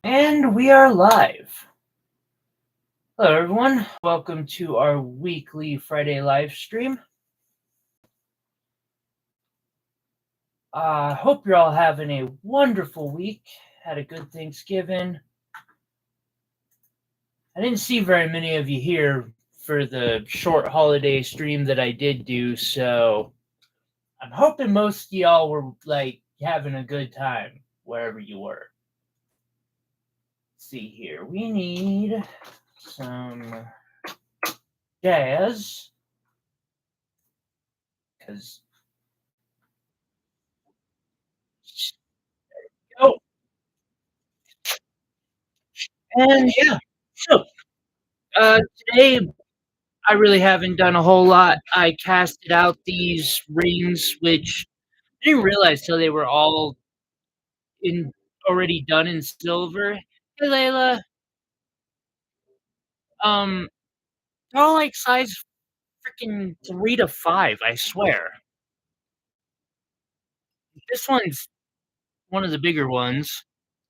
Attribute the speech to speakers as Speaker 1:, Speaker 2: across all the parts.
Speaker 1: And we are live. Hello, everyone. Welcome to our weekly Friday live stream. Hope you're all having a wonderful week. Had a good Thanksgiving. I didn't see very many of you here for the short holiday stream that I did do, so I'm hoping most of y'all were having a good time wherever you were. Let's see here. We need some jazz because oh, and yeah. So today I really haven't done a whole lot. I casted out these rings, which I didn't realize till they were all in already done in silver. Hey, Layla. Um, they're all like size freaking 3 to 5. I swear. This one's one of the bigger ones.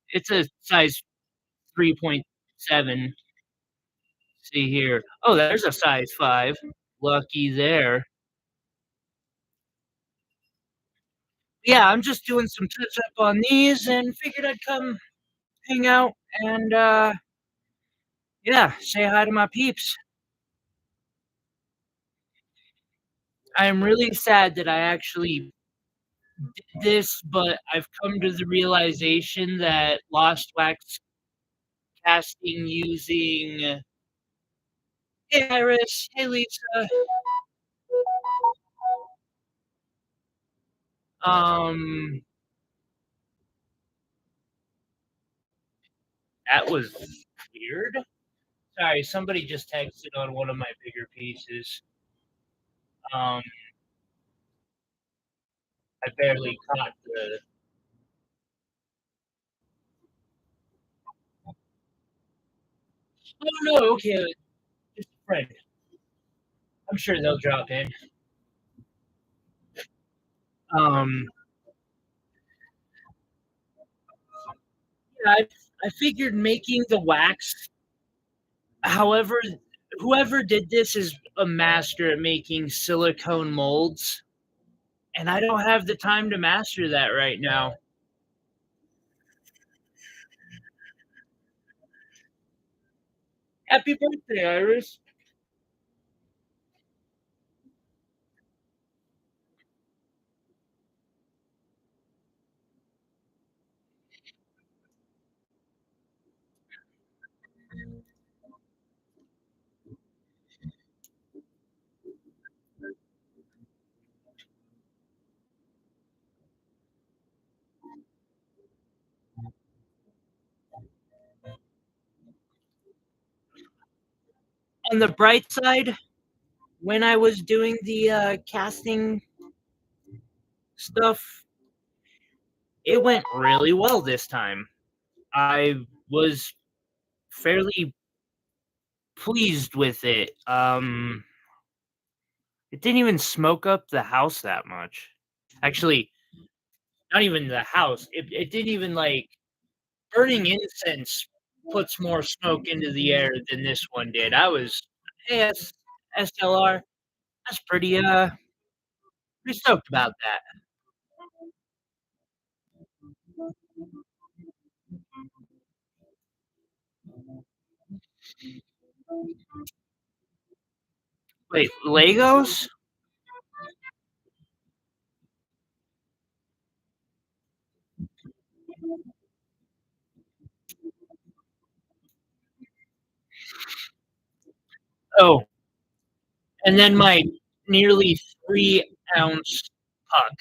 Speaker 1: It's a size 3.7. See here. Oh, there's a size 5. Lucky there. Yeah, I'm just doing some touch up on these and figured I'd come hang out and yeah, say hi to my peeps. I am really sad that I actually did this, but I've come to the realization that Lost Wax casting using Hey Iris, hey Lisa, um that was weird. Sorry, somebody just texted on one of my bigger pieces. Um I barely caught the oh no, okay, just a friend. I'm sure they'll drop in. Um yeah, I figured making the wax. However, whoever did this is a master at making silicone molds, and I don't have the time to master that right now. Happy birthday, Iris. On the bright side, when I was doing the casting stuff, it went really well this time. I was fairly pleased with it. It didn't even smoke up the house that much. Actually, not even the house. It didn't even burning incense puts more smoke into the air than this one did. I was, hey, SLR. That's pretty stoked about that. Wait, Legos? Oh, and then my nearly 3 ounce puck.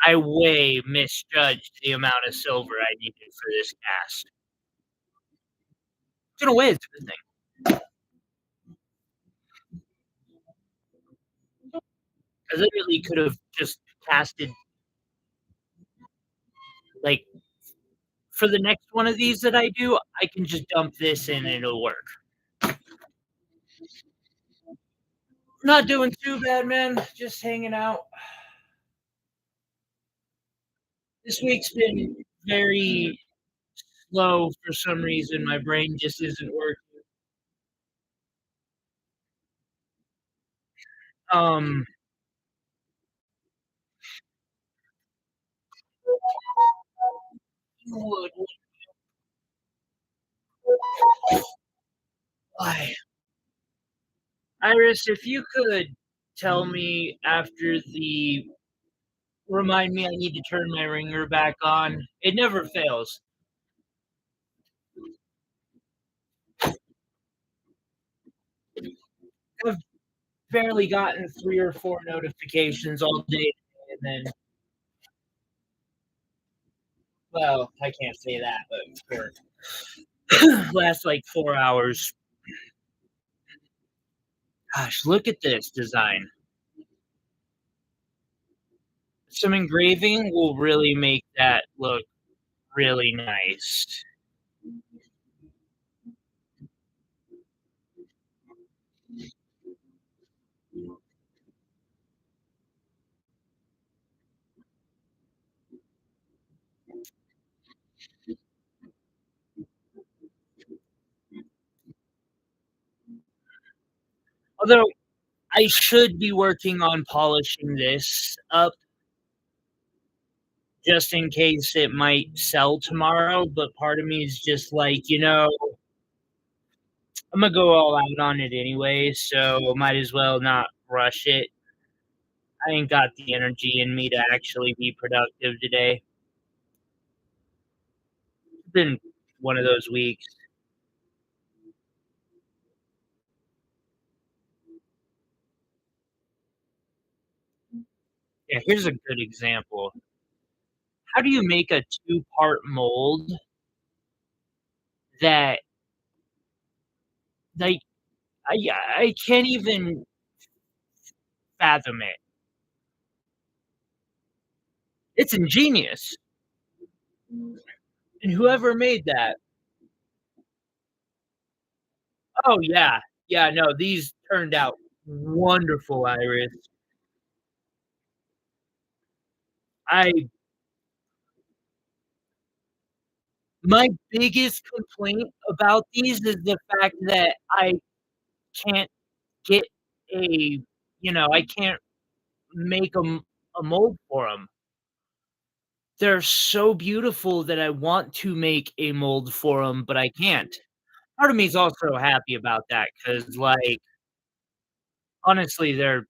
Speaker 1: I way misjudged the amount of silver I needed for this cast. In a way, it's a good thing because I really could have just casted like for the next one of these that I do. I can just dump this in and it'll work. Not doing too bad, man. Just hanging out. This week's been very slow for some reason, my brain just isn't working. Um, would why Iris, if you could tell me after the remind me I need to turn my ringer back on. It never fails. I've barely gotten 3 or 4 notifications all day, and then well, I can't say that, but for last, like, 4 hours. Gosh, look at this design. Some engraving will really make that look really nice. Although, I should be working on polishing this up just in case it might sell tomorrow, but part of me is just like, Imma go all out on it anyway, so might as well not rush it. I ain't got the energy in me to actually be productive today. It's been one of those weeks. Yeah, here's a good example. How do you make a two-part mold that, like, I can't even fathom it. It's ingenious, and whoever made that oh, yeah. Yeah, no, these turned out wonderful, Iris. I My biggest complaint about these is the fact that I can't get a I can't make a mold for them. 'Em. They're so beautiful that I want to make a mold for them, but I can't. Part of me is also happy about that because, like, honestly, they're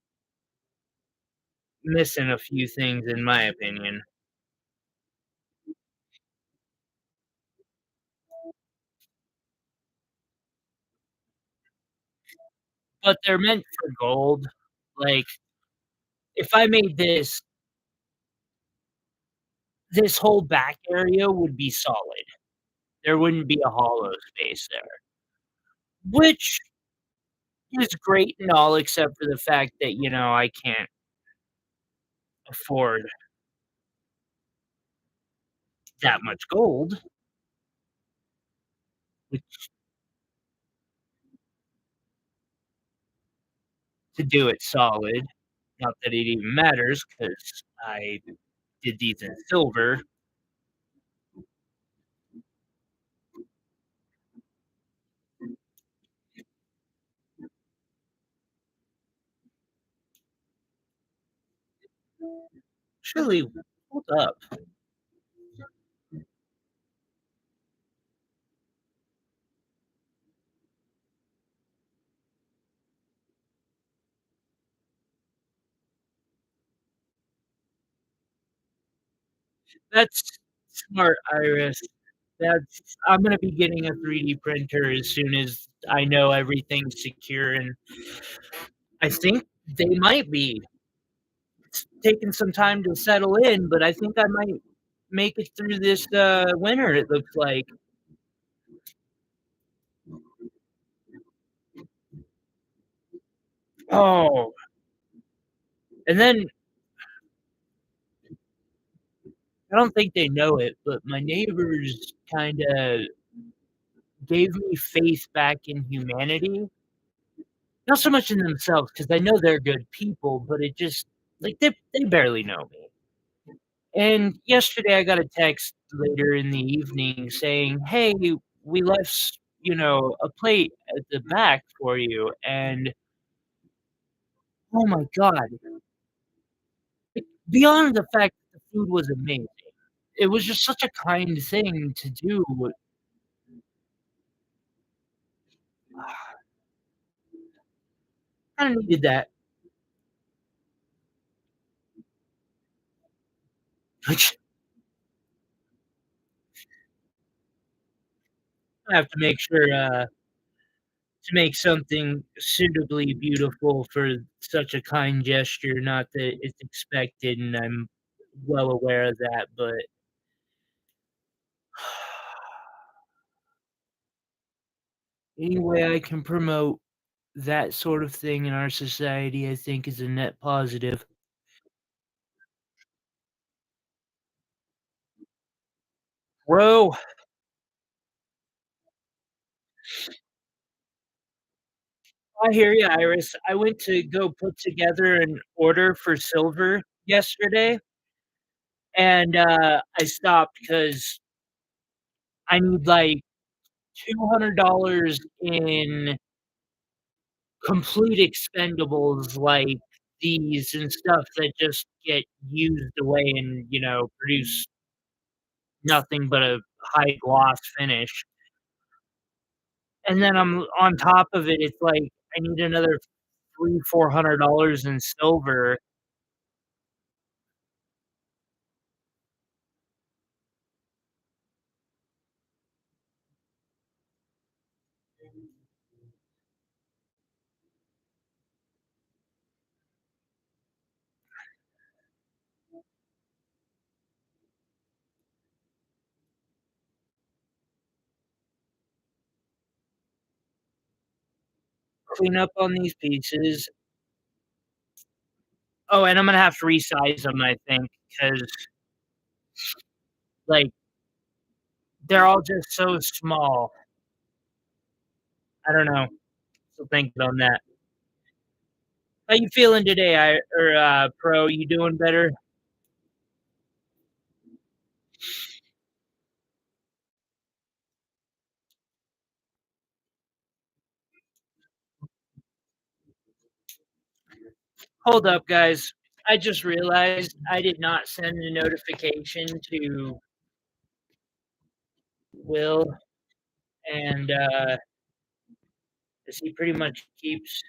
Speaker 1: missing a few things in my opinion, but they're meant for gold. Like, if I made this whole back area would be solid. There wouldn't be a hollow space there, which is great and all except for the fact that, I can't afford that much gold, which to do it solid. Not that it even matters because I did these in silver. Actually, hold up. That's smart, Iris. I'm gonna be getting a 3D printer as soon as I know everything's secure, and I think they might be. It's taking some time to settle in, but I think I might make it through this, winter, it looks like. Oh, and then I don't think they know it, but my neighbors kinda gave me faith back in humanity. Not so much in themselves, because I know they're good people, but it just like, they barely know me, And yesterday I got a text later in the evening saying, "Hey, we left a plate at the back for you." And oh my god, beyond the fact that the food was amazing, it was just such a kind thing to do. Kinda needed that. I have to make sure, to make something suitably beautiful for such a kind gesture, not that it's expected, and I'm well aware of that, but any way I can promote that sort of thing in our society, I think is a net positive. Bro, I hear you, Iris. I went to go put together an order for silver yesterday, and, I stopped because I need, like, $200 in complete expendables like these and stuff that just get used away and, produce nothing but a high gloss finish. And then I'm on top of it, it's like I need another $300-400 in silver. Clean up on these pieces. Oh, and I'm gonna have to resize them, I think, because like, they're all just so small. I don't know. Still thinking on that. How you feeling today, Pro? You doing better? Hold up, guys. I just realized I did not send a notification to Will, and, 'cause he pretty much keeps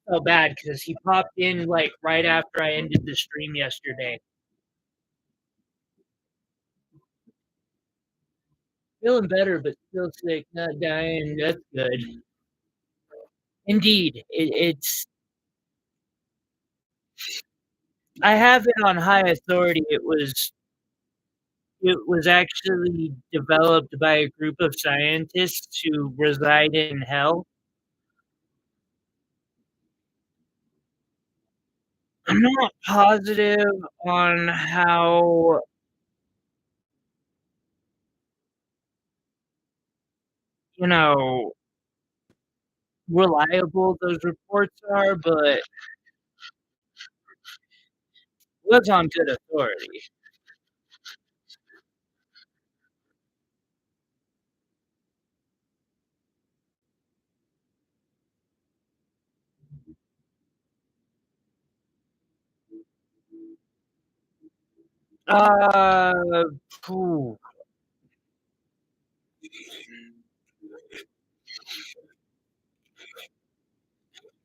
Speaker 1: so bad because he popped in, like, right after I ended the stream yesterday. Feeling better, but still sick, not dying, that's good. Indeed, it's I have it on high authority. It was actually developed by a group of scientists who reside in hell. I'm not positive on how, you know, reliable those reports are, but was on good authority. Uh, phew,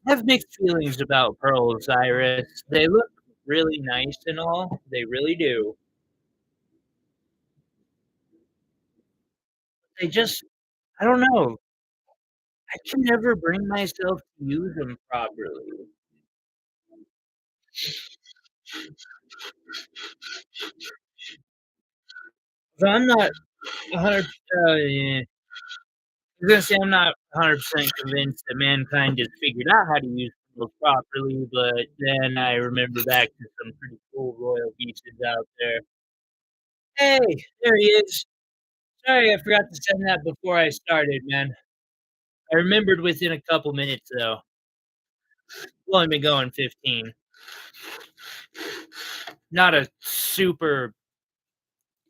Speaker 1: I have mixed feelings about pearls, Iris. They look really nice and all, they really do. They just I don't know, I can never bring myself to use them properly. So I'm not 100 yeah. was gonna say I'm not 100% convinced that mankind has figured out how to use tools properly, but then I remember back to some pretty cool royal beaches out there. Hey, there he is. Sorry, I forgot to send that before I started, man. I remembered within a couple minutes, though. We've only been going 15. Not a super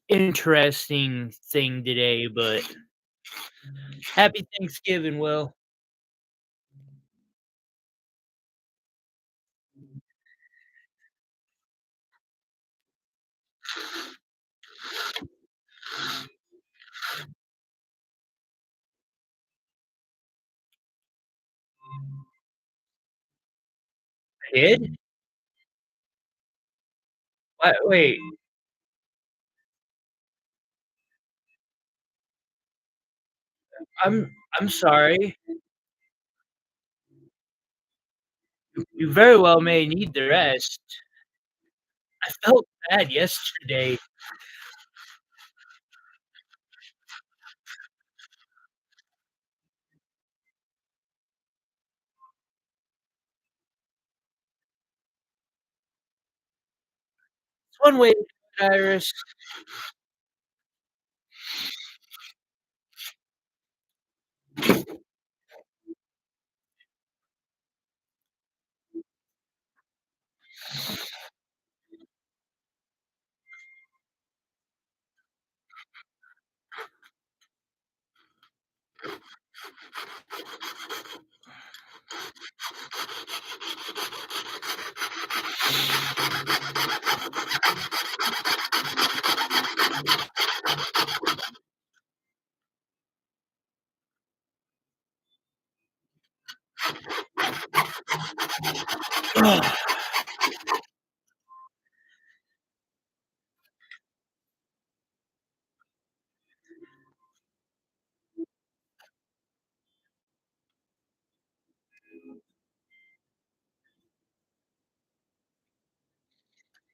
Speaker 1: interesting thing today, but happy Thanksgiving, Will. Did? What wait, I'm sorry. You very well may need the rest. I felt bad yesterday. It's one way to do it, Iris.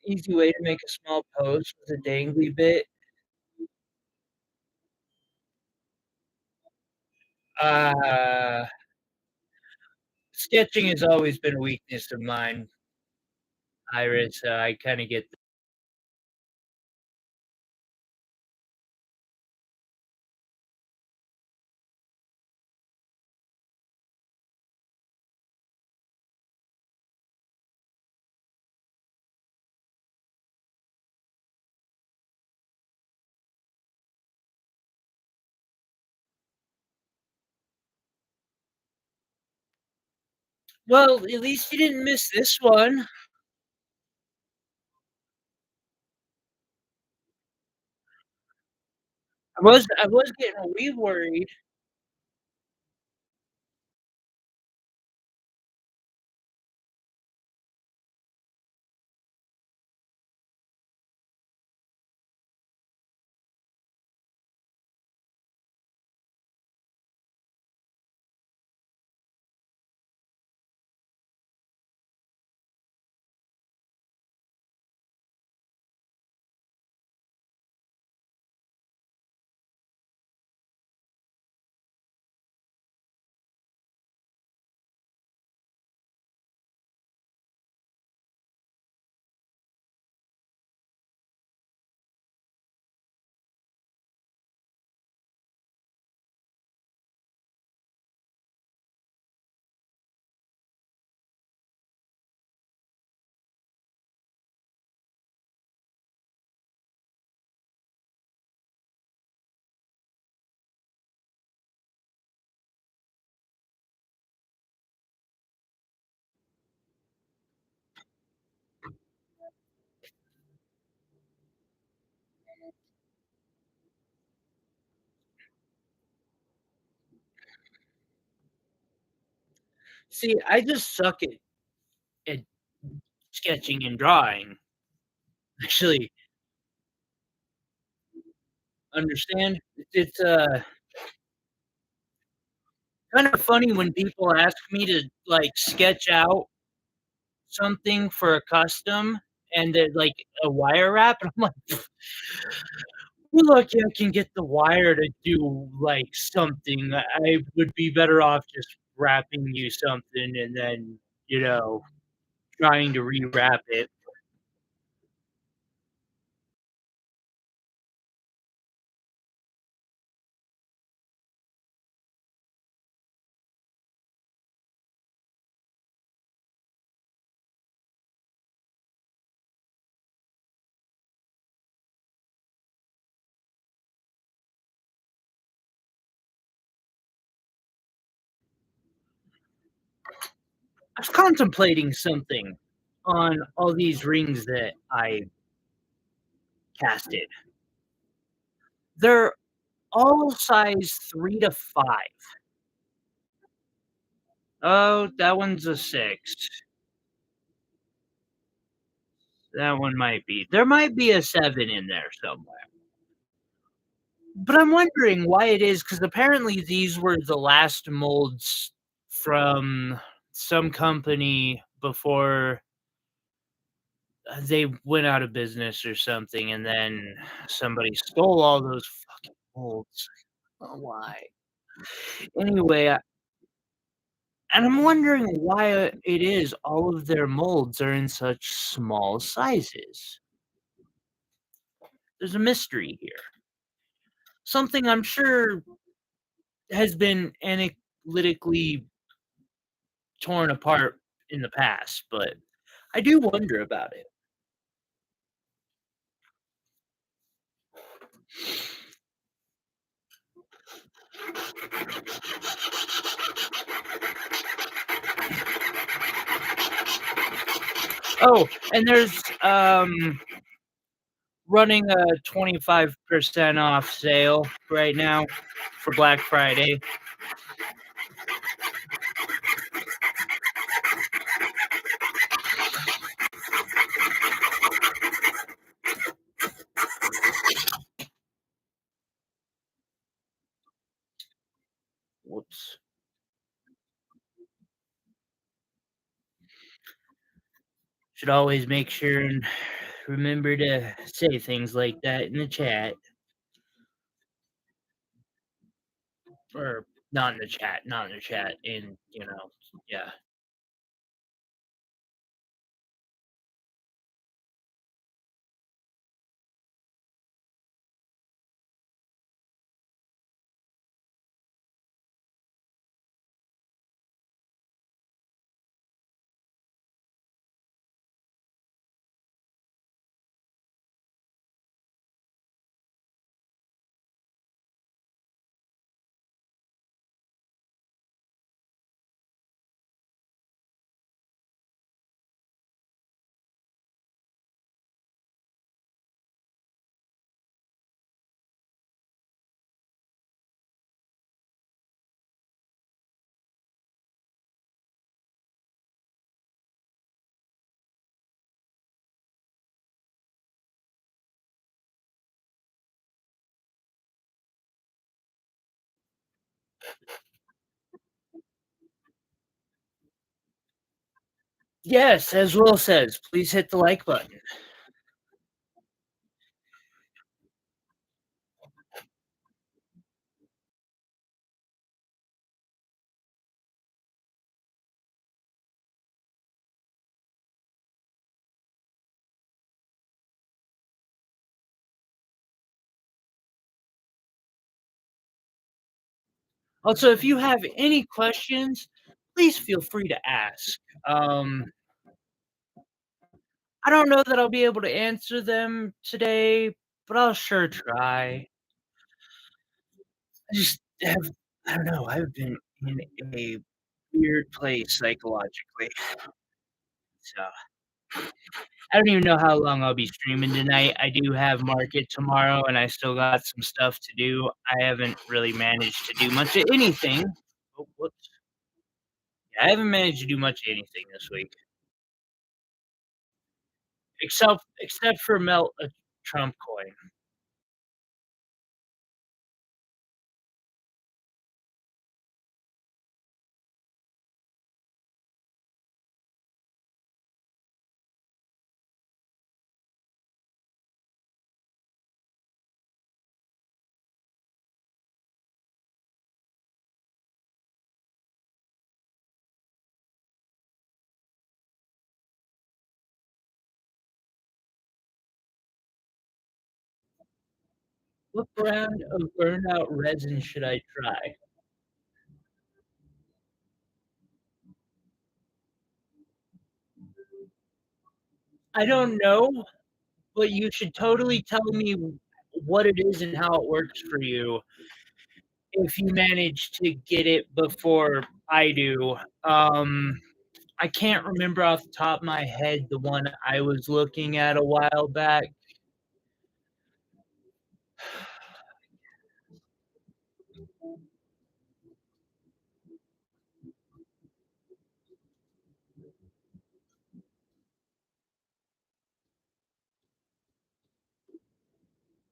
Speaker 1: Easy way to make a small post with a dangly bit. Uh, Sketching has always been a weakness of mine, Iris. I kinda get well, at least you didn't miss this one. I was getting a wee worried. See, I just suck at sketching and drawing. Actually, understand? It's kinda funny when people ask me to, like, sketch out something for a custom and they're like a wire wrap, and I'm like, You're lucky I can get the wire to do, like, something. I would be better off just wrapping you something and then, you know, trying to rewrap it. I was contemplating something on all these rings that I casted. They're all size 3 to 5. Oh, that one's a 6. That one might be. There might be a 7 in there somewhere. But I'm wondering why it is, because apparently these were the last molds from some company before, they went out of business or something, and then somebody stole all those fucking molds. Oh, why? Anyway, and I'm wondering why, it is all of their molds are in such small sizes. There's a mystery here. Something I'm sure has been analytically torn apart in the past, but I do wonder about it. Oh, and there's, running a 25% off sale right now for Black Friday. Whoops. Should always make sure and remember to say things like that in the chat, or not in the chat, not in the chat, yeah. Yes, as Will says, please hit the like button. Also, if you have any questions, please feel free to ask. Um, I don't know that I'll be able to answer them today, but I'll sure try. I just have I don't know, I've been in a weird place psychologically, so I don't even know how long I'll be streaming tonight. I do have market tomorrow, and I still got some stuff to do. I haven't really managed to do much of anything. Oh, whoops. Yeah, I haven't managed to do much of anything this week, except for melt a Trump coin. What brand of burnout resin should I try? I don't know, but you should totally tell me what it is and how it works for you if you manage to get it before I do. I can't remember off the top of my head the one I was looking at a while back.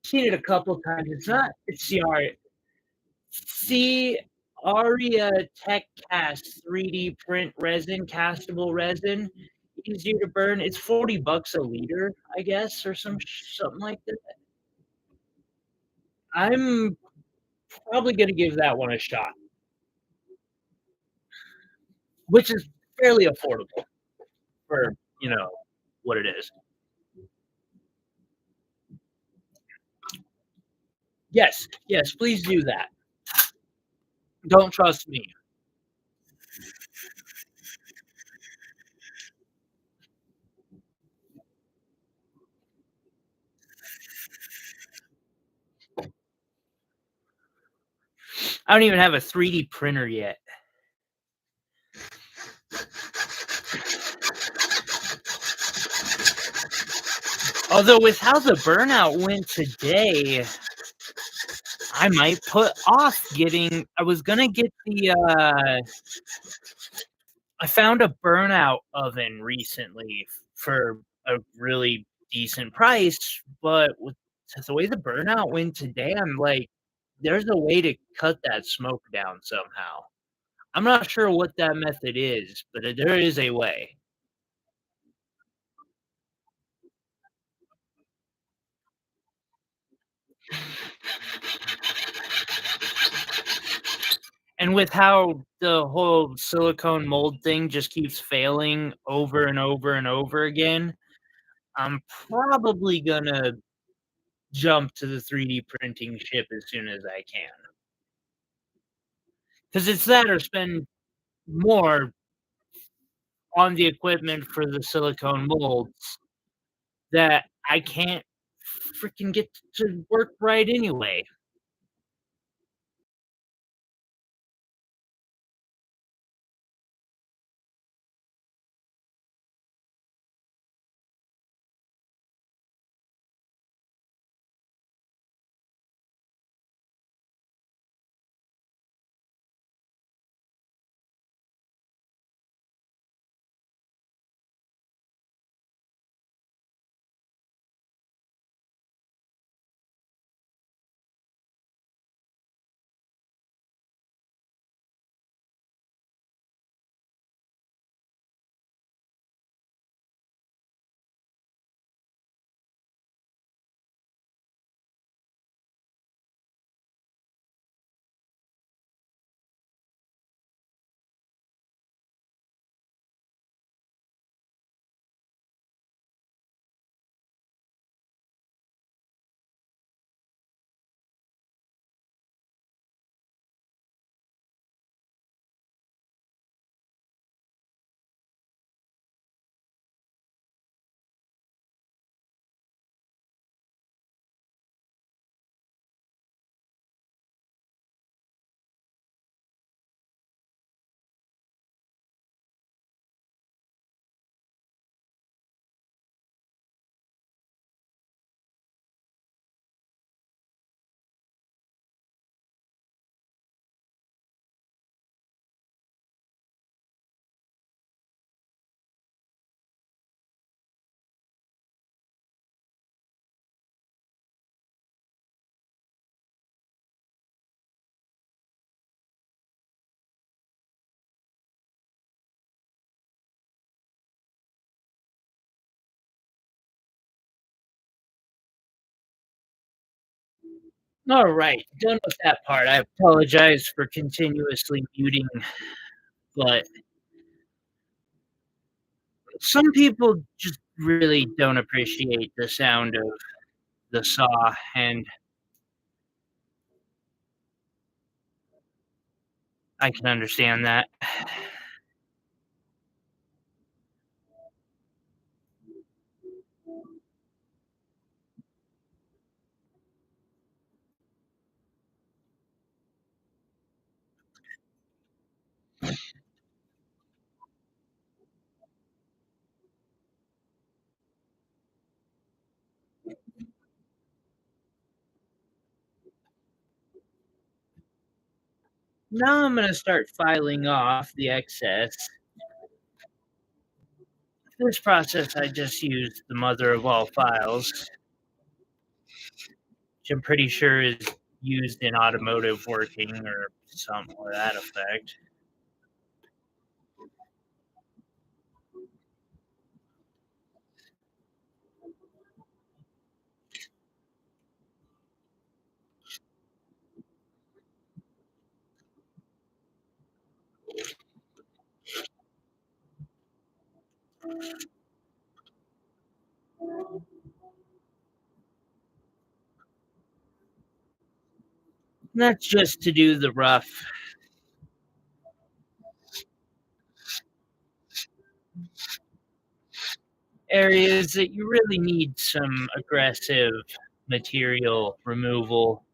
Speaker 1: Seen it a couple times. It's not it's C Aria Tech Cast 3D print resin, castable resin, easier to burn. It's 40 bucks a liter, I guess, or something like that. I'm probably gonna give that one a shot, which is fairly affordable for, what it is. Yes, yes, please do that. Don't trust me. I don't even have a 3D printer yet. Although with how the burnout went today, I might put off getting I was gonna get I found a burnout oven recently for a really decent price, but with the way the burnout went today, I'm like, there's a way to cut that smoke down somehow. I'm not sure what that method is, but there is a way. And with how the whole silicone mold thing just keeps failing over and over and over again, I'm probably gonna jump to the 3D printing ship as soon as I can. Because it's that or spend more on the equipment for the silicone molds that I can't freaking get to work right anyway. Alright, done with that part. I apologize for continuously muting, but some people just really don't appreciate the sound of the saw, and I can understand that. Now I'm gonna start filing off the excess. This process, I just used the mother of all files, which I'm pretty sure is used in automotive working or something to that effect. And that's just to do the rough areas that you really need some aggressive material removal.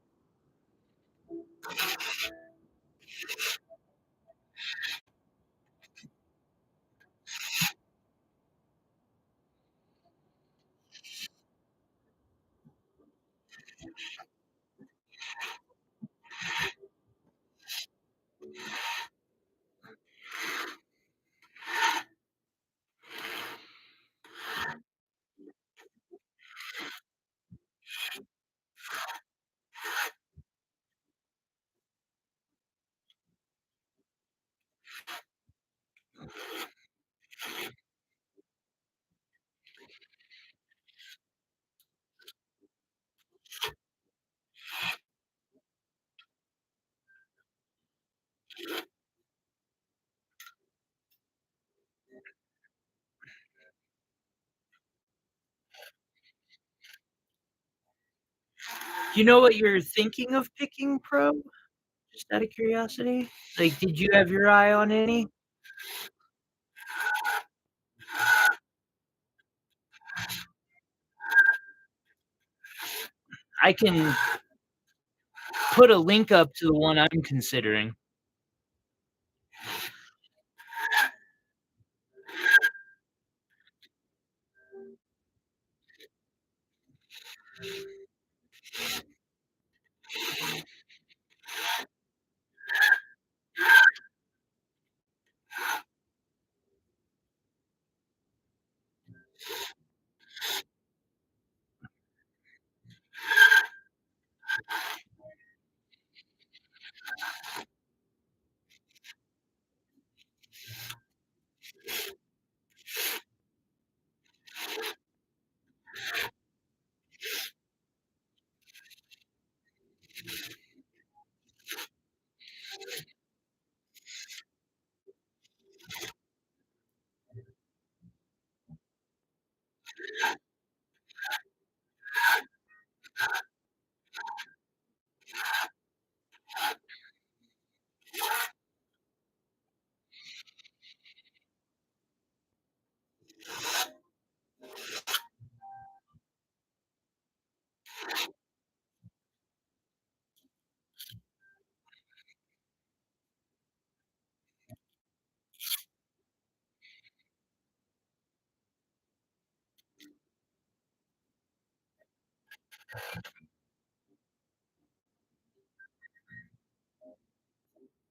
Speaker 1: Do you know what you're thinking of picking pro? Just out of curiosity? Like, did you have your eye on any? I can put a link up to the one I'm considering.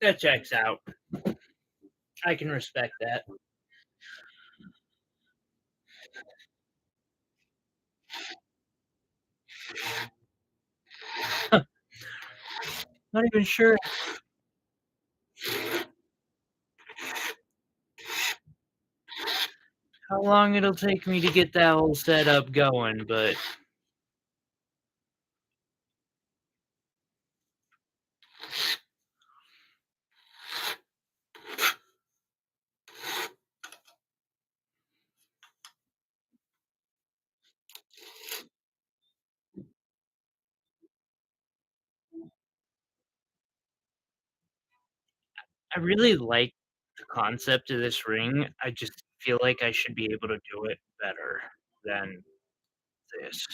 Speaker 1: That checks out. I can respect that. Not even sure how long it'll take me to get that whole setup going, but I really like the concept of this ring. I just feel like I should be able to do it better than this.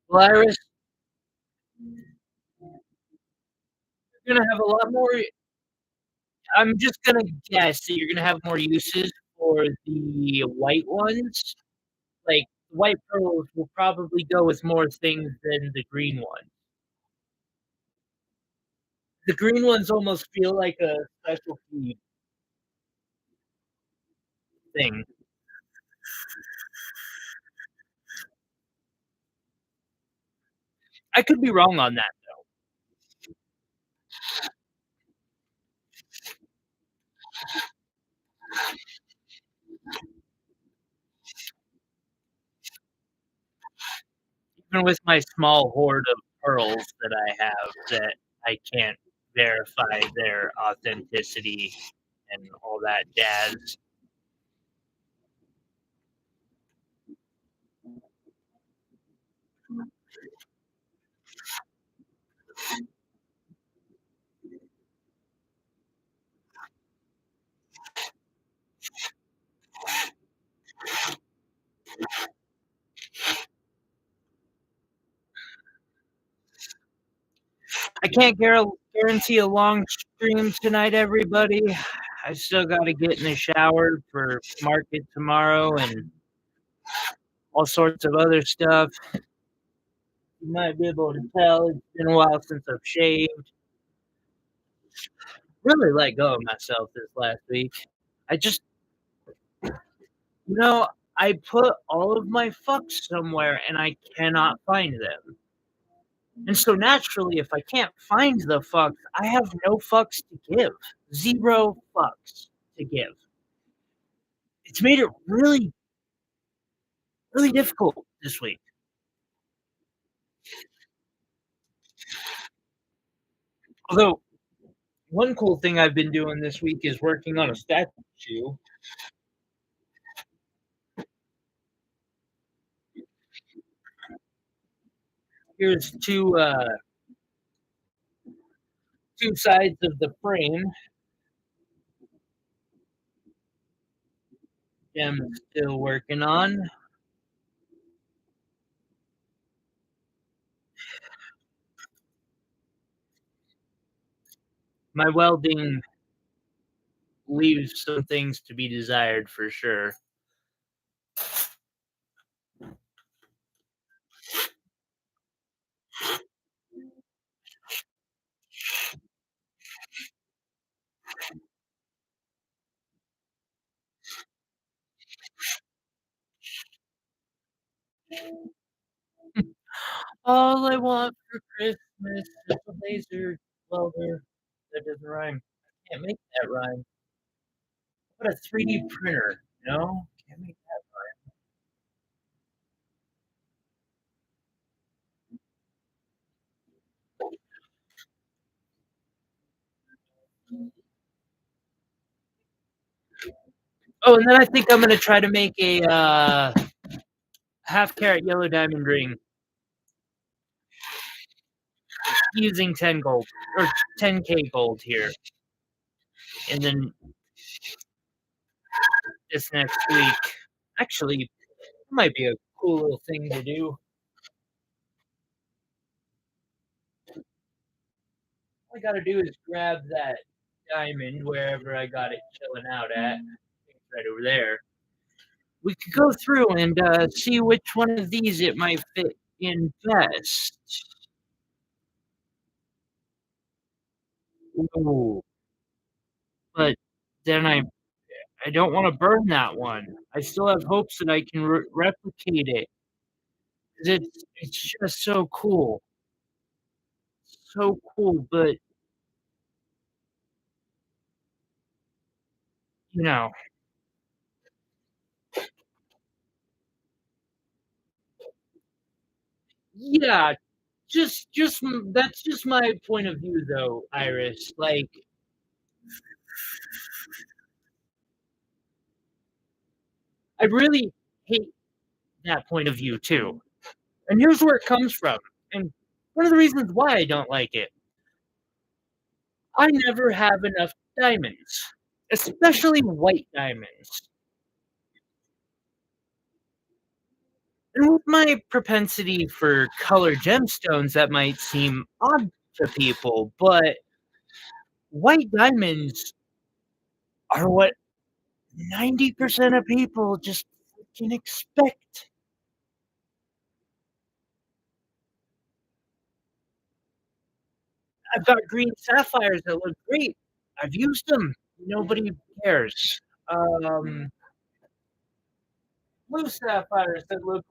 Speaker 1: Polaris, you're gonna have a lot more. I'm just gonna guess that you're gonna have more uses for the white ones. Like, white pearls will probably go with more things than the green one. The green ones almost feel like a specialty thing. I could be wrong on that, even with my small hoard of pearls that I have that I can't verify their authenticity and all that jazz. I can't guarantee a long stream tonight, everybody. I still gotta get in the shower for market tomorrow and all sorts of other stuff. You might be able to tell it's been a while since I've shaved. Really let go of myself this last week. I just, you know, I put all of my fucks somewhere and I cannot find them. And so naturally, if I can't find the fucks, I have no fucks to give. Zero fucks to give. It's made it really, really difficult this week. Although, one cool thing I've been doing this week is working on a statue. Here's two sides of the frame. I'm still working on. My welding leaves some things to be desired for sure. All I want for Christmas is a laser welder. That doesn't rhyme. I can't make that rhyme. What a 3D printer, you know? Can't make that rhyme. Oh, and then I think I'm gonna try to make a half carat yellow diamond ring using 10 gold or 10k gold here. And then this next week, actually, it might be a cool little thing to do. I gotta do is grab that diamond wherever I got it chilling out at. It's right over there. We could go through and, see which one of these it might fit in best. Ooh, but then I don't wanna burn that one. I still have hopes that I can replicate it 'cause it's just so cool. So cool, but, you know, yeah, that's just my point of view though, Iris, like, I really hate that point of view too, and here's where it comes from, and one of the reasons why I don't like it, I never have enough diamonds, especially white diamonds, and with my propensity for colored gemstones, that might seem odd to people, but white diamonds are what 90% of people just can expect. I've got green sapphires that look great. I've used them. Nobody cares. Um, Blue sapphires that look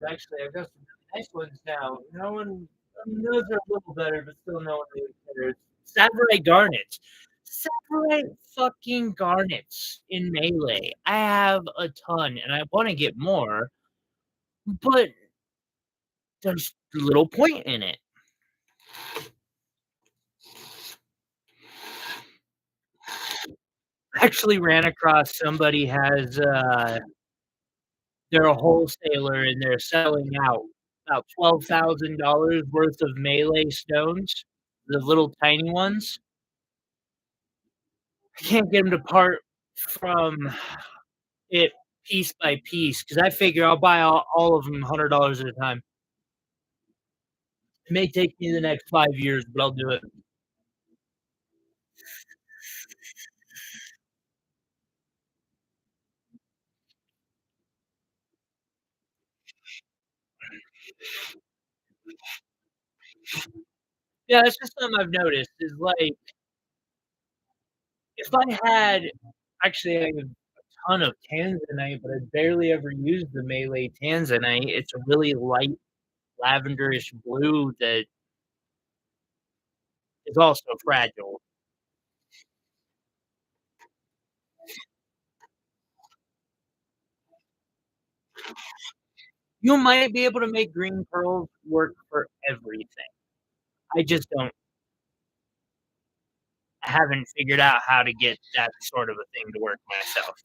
Speaker 1: actually, I've got some really nice ones now. No one, I mean, those are a little better, but still no one really cares. Saturite garnets. Saturite fucking garnets in Melee. I have a ton, and I wanna get more, but there's little point in it. Actually ran across somebody has, they're a wholesaler and they're selling out about $12,000 worth of melee stones, the little tiny ones. I can't get them to part from it piece by piece because I figure I'll buy all of them $100 at a time. It may take me the next 5 years, but I'll do it. Yeah, that's just something I've noticed is, like, if I had actually, I have a ton of tanzanite, but I barely ever use the melee tanzanite. It's a really light lavenderish blue that is also fragile. You might be able to make green pearls work for everything. I just don't I haven't figured out how to get that sort of a thing to work myself.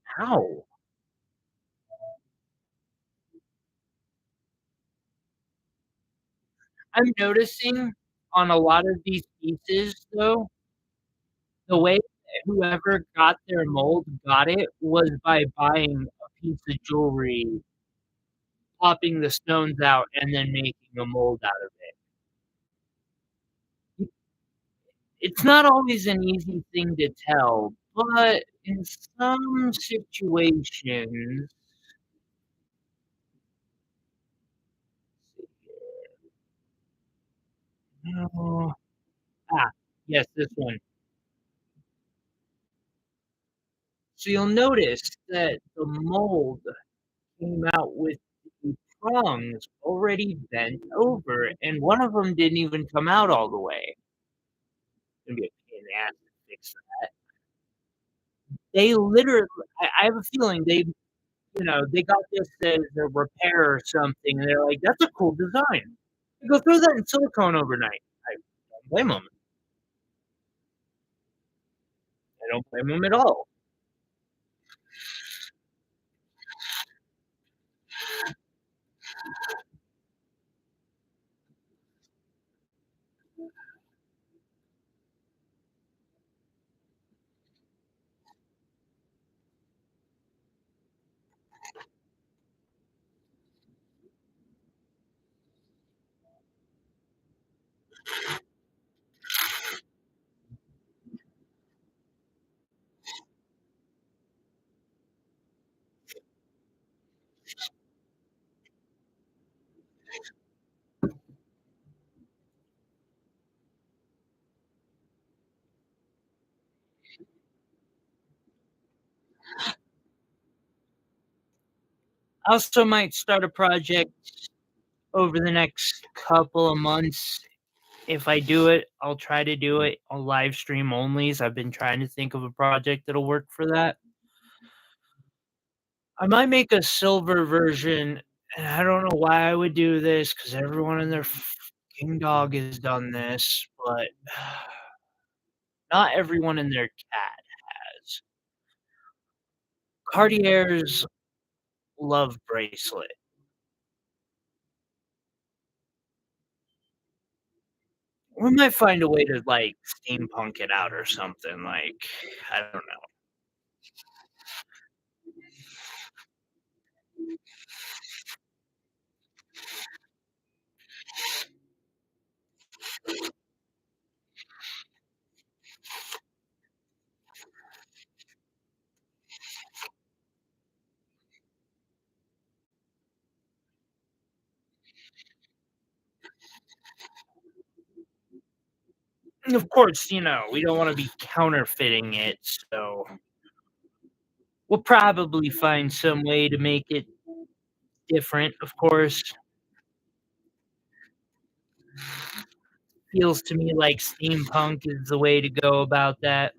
Speaker 1: How? I'm noticing on a lot of these pieces, though, the way that whoever got their mold got it was by buying a piece of jewelry, popping the stones out, and then making a mold out of it. It's not always an easy thing to tell, but in some situations no. Ah, yes, this one. So you'll notice that the mold came out with the prongs already bent over, and one of them didn't even come out all the way. It's gonna be a pain in the ass to fix that. They literally I have a feeling they got this as a repair or something, and they're like, "That's a cool design. Go throw that in silicone overnight." I don't blame them. I don't blame them at all. I also might start a project over the next couple of months. If I do it, I'll try to do it on live stream onlys. I've been trying to think of a project that'll work for that. I might make a silver version, and I don't know why I would do this because everyone and their fucking dog has done this, but not everyone and their cat has. Cartier's love bracelet. We might find a way to, like, steampunk it out or something, like, I don't know. And of course, we don't wanna be counterfeiting it, so we'll probably find some way to make it different, of course. Feels to me like steampunk is the way to go about that.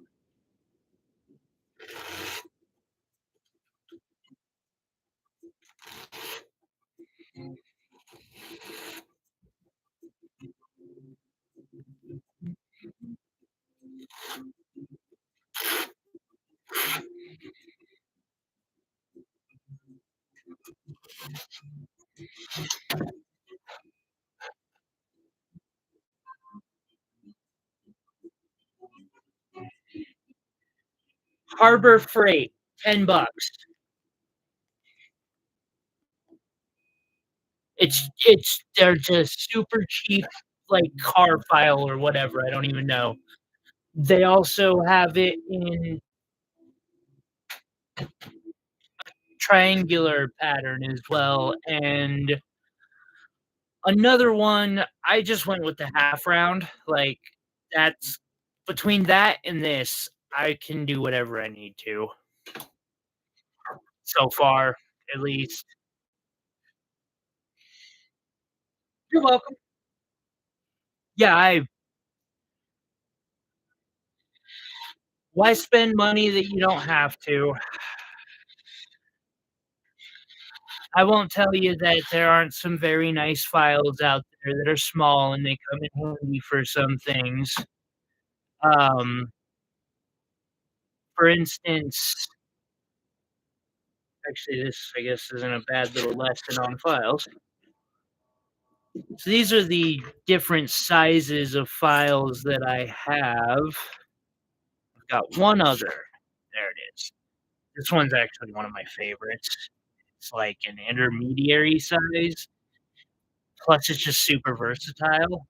Speaker 1: Harbor Freight, 10 bucks. They're just super cheap, like, car file or whatever, I don't even know. They also have it in triangular pattern as well, and another one, I just went with the half round, like, that's between that and this, I can do whatever I need to, so far, at least. You're welcome. Yeah, I why spend money that you don't have to? I won't tell you that there aren't some very nice files out there that are small and they come in handy for some things. Um, for instance, actually, this, I guess, isn't a bad little lesson on files. So these are the different sizes of files that I have. I've got one other. There it is. This one's actually one of my favorites. It's like an intermediary size, plus it's just super versatile.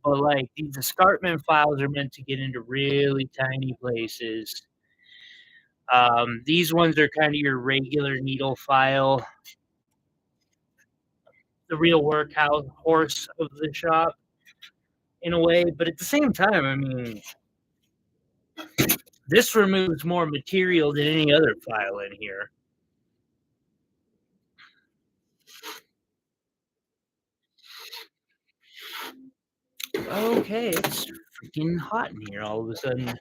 Speaker 1: But, like, these escarpment files are meant to get into really tiny places. These ones are kinda your regular needle file, the real workhouse horse of the shop in a way, but at the same time, I mean, This removes more material than any other file in here. Okay, it's freaking hot in here all of a sudden.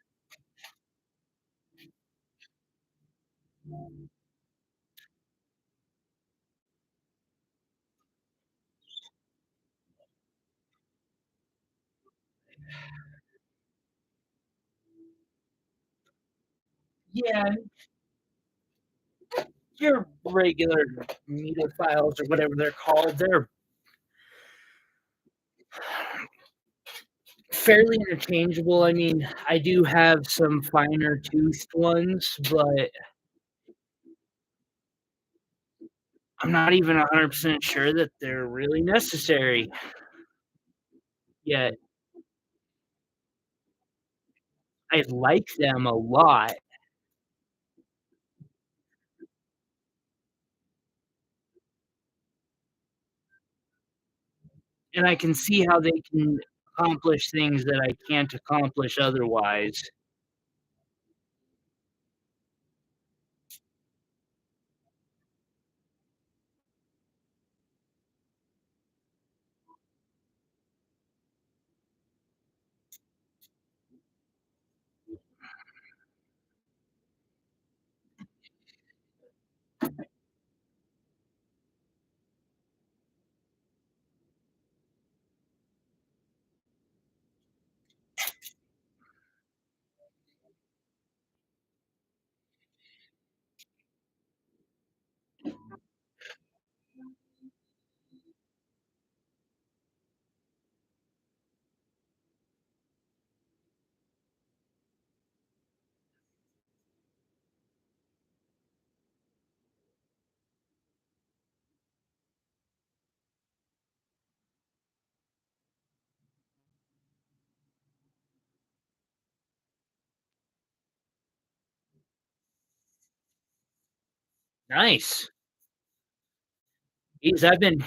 Speaker 1: Yeah, your regular media files or whatever they're called, they're fairly interchangeable. I mean, I do have some finer toothed ones, but I'm not even 100% sure that they're really necessary yet. I like them a lot, and I can see how they can accomplish things that I can't accomplish otherwise. Nice. Geez, I've been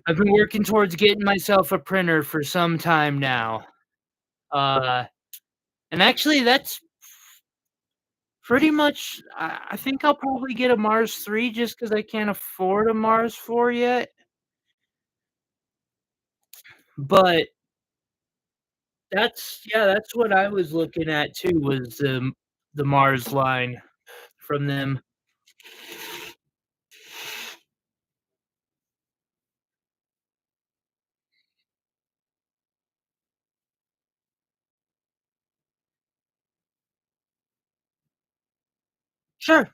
Speaker 1: working towards getting myself a printer for some time now. Uh, and actually that's pretty much I think I'll probably get a Mars 3 just because I can't afford a Mars 4 yet, but that's what I was looking at too was, the Mars line from them. Sure.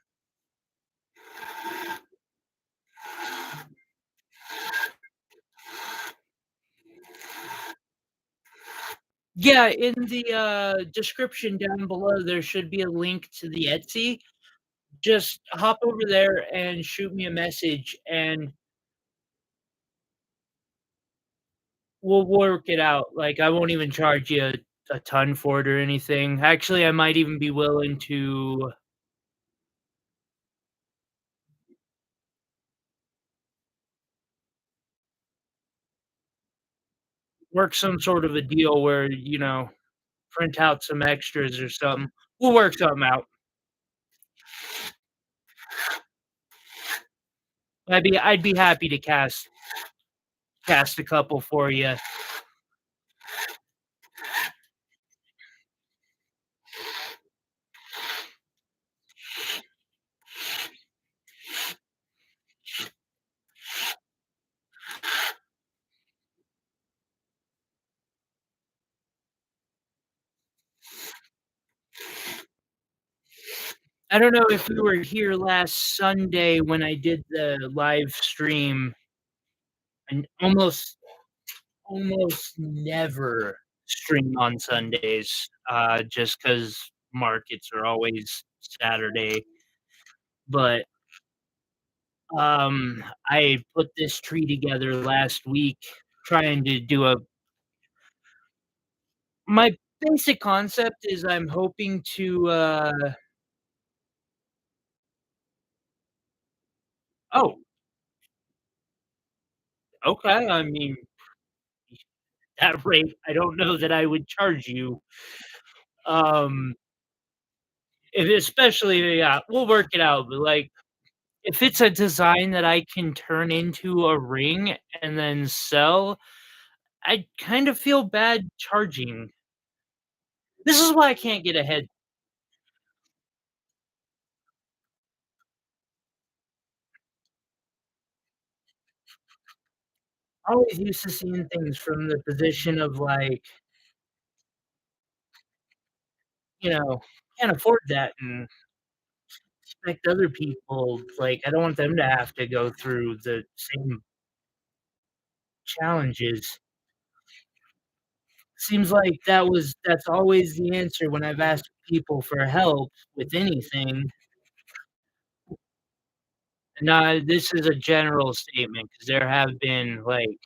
Speaker 1: Yeah, in the, description down below, there should be a link to the Etsy. Just hop over there and shoot me a message, and we'll work it out. Like, I won't even charge you a ton for it or anything. Actually, I might even be willing to work some sort of a deal where, print out some extras or something. We'll work something out. I'd be happy to cast a couple for you. I don't know if you were here last Sunday when I did the live stream, and almost never stream on Sundays, just because markets are always Saturday, but, I put this tree together last week trying to do a my basic concept is I'm hoping to, oh, okay, I mean, that rate, I don't know that I would charge you. Um, if especially, yeah, we'll work it out, but, like, if it's a design that I can turn into a ring and then sell, I kind of feel bad charging. This is why I can't get ahead. I always used to seeing things from the position of, like, can't afford that and expect other people, like, I don't want them to have to go through the same challenges. Seems like that's always the answer when I've asked people for help with anything. No, this is a general statement because there have been, like,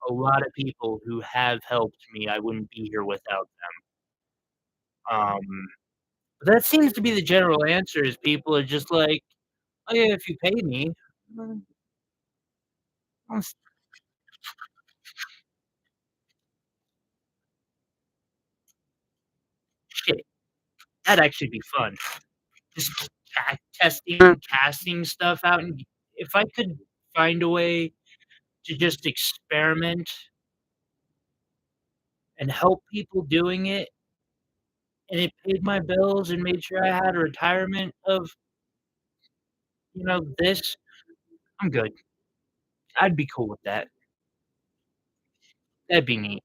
Speaker 1: a lot of people who have helped me, I wouldn't be here without them. But that seems to be the general answer is people are just like, "Oh, yeah, if you pay me." Mm, well, shit, that'd actually be fun. Just casting stuff out, and if I could find a way to just experiment and help people doing it, and it paid my bills and made sure I had a retirement of, this, I'm good. I'd be cool with that. That'd be neat.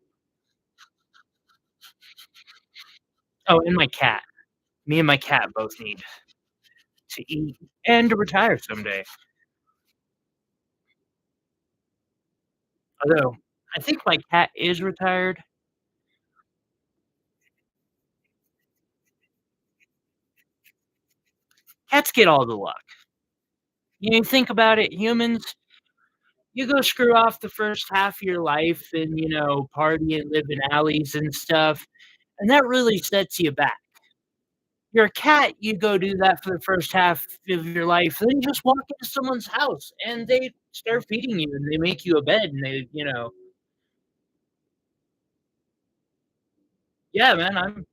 Speaker 1: Oh, and my cat. Me and my cat both need to eat and to retire someday. Although, I think my cat is retired. Cats get all the luck. Think about it, humans, you go screw off the first half of your life and, party and live in alleys and stuff, and that really sets you back. You're a cat, you go do that for the first half of your life, then you just walk into someone's house, and they start feeding you, and they make you a bed, and yeah, man,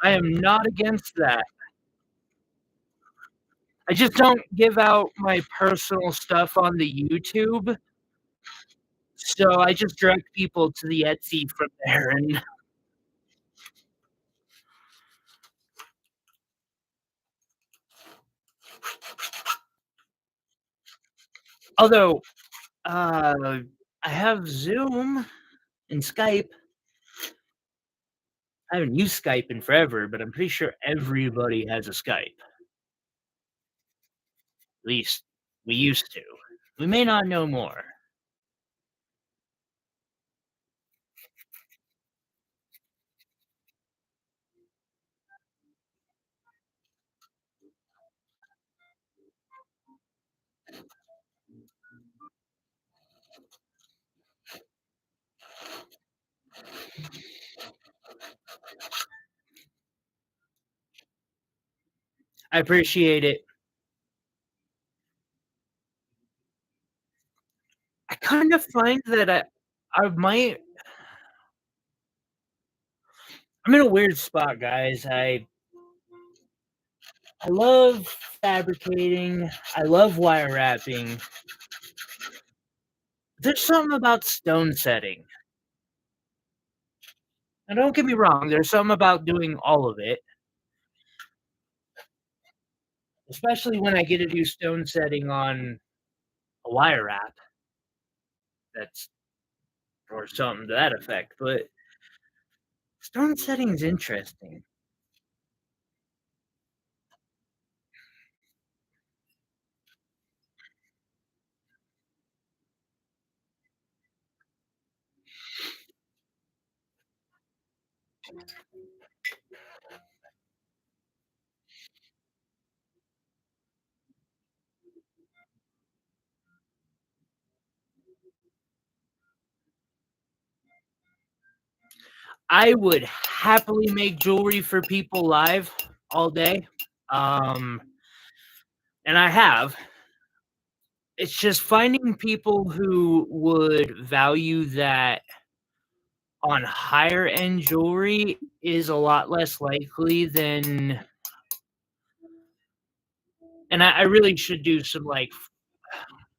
Speaker 1: I am not against that. I just don't give out my personal stuff on the YouTube, so I just direct people to the Etsy from there, and although, I have Zoom and Skype. I haven't used Skype in forever, but I'm pretty sure everybody has a Skype. At least we used to. We may not know more. I appreciate it. I kind of find that I might I'm in a weird spot, guys. I love fabricating. I love wire wrapping. There's something about stone setting. Now, don't get me wrong. There's something about doing all of it, especially when I get to do stone setting on a wire wrap. That's or something to that effect. But stone setting is interesting. I would happily make jewelry for people live all day. Um, and I have. It's just finding people who would value that on higher end jewelry is a lot less likely than and I really should do some, like,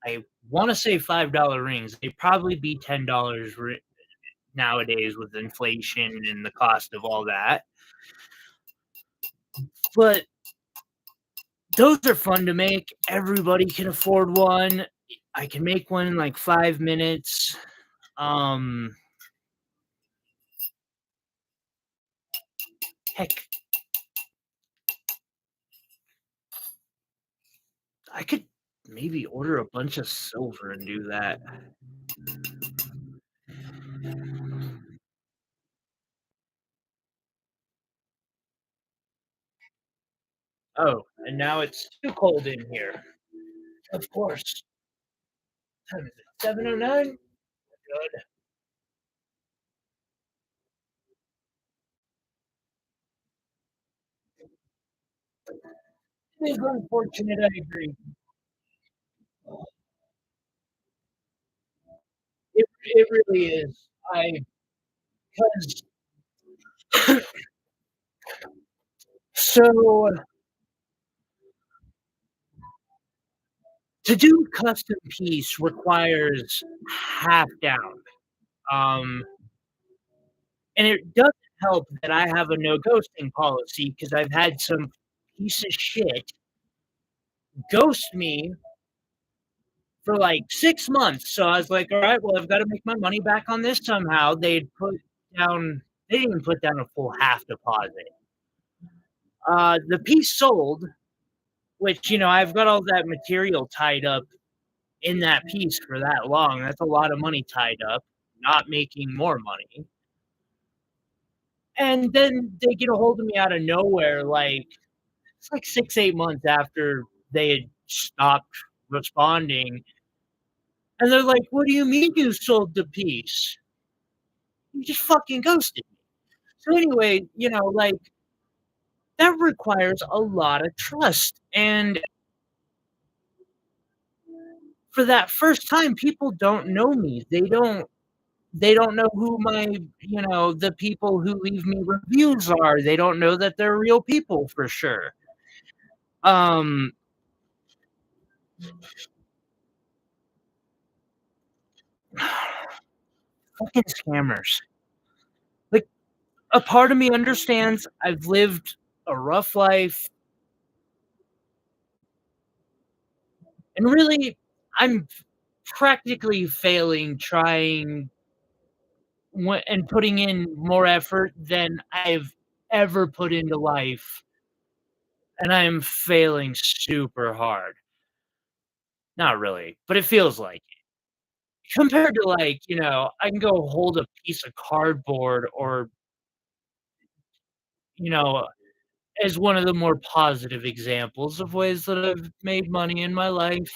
Speaker 1: I wanna say $5 rings. They'd probably be $10 ri nowadays with inflation and the cost of all that, but those are fun to make. Everybody can afford one. I can make one in, like, 5 minutes. Um, heck, I could maybe order a bunch of silver and do that. Oh, and now it's too cold in here. Of course. What time is it? 7:09? Good. It is unfortunate, I agree. It really is. I 'cause so to do custom piece requires half down. Um, and it doesn't help that I have a no ghosting policy because 'cause I've had some piece of shit ghost me for, like, 6 months, so I was like, "Alright, well, I've gotta make my money back on this somehow." Down they didn't even put down a full half deposit. The piece sold, which, I've got all that material tied up in that piece for that long. That's a lot of money tied up, not making more money. And then they get a hold of me out of nowhere, like, it's like 6, 8 months after they had stopped responding, and they're like, "What do you mean you sold the piece? You just fucking ghosted me." So anyway, like, that requires a lot of trust, and for that first time, people don't know me. They don't know who the people who leave me reviews are. They don't know that they're real people for sure. Um, fucking scammers. Like, a part of me understands I've lived a rough life, and really, I'm practically failing trying and putting in more effort than I've ever put into life, and I am failing super hard. Not really, but it feels like it. Compared to, like, I can go hold a piece of cardboard or, you know, as one of the more positive examples of ways that I've made money in my life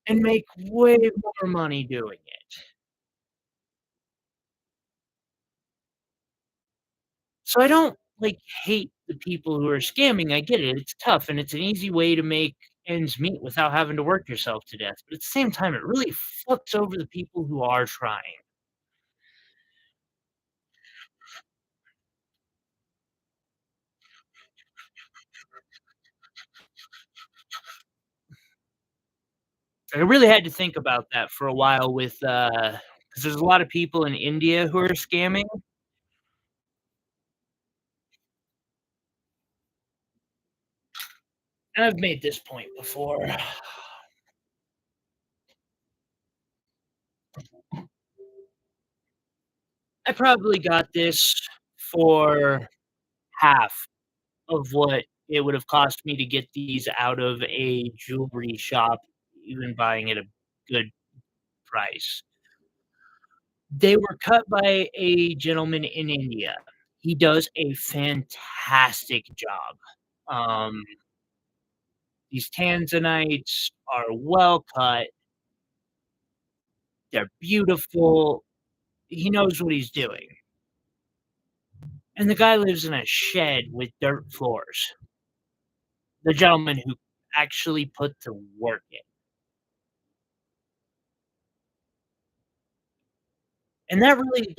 Speaker 1: and make way more money doing it. So I don't, like, hate the people who are scamming, I get it, it's tough, and it's an easy way to make ends meet without having to work yourself to death, but at the same time, it really fucks over the people who are trying. I really had to think about that for a while with, because there's a lot of people in India who are scamming, and I've made this point before. I probably got this for half of what it would have cost me to get these out of a jewelry shop, even buying at a good price. They were cut by a gentleman in India. He does a fantastic job. Um, these tanzanites are well cut, they're beautiful, he knows what he's doing, and the guy lives in a shed with dirt floors. The gentleman who actually put the work in. And that really,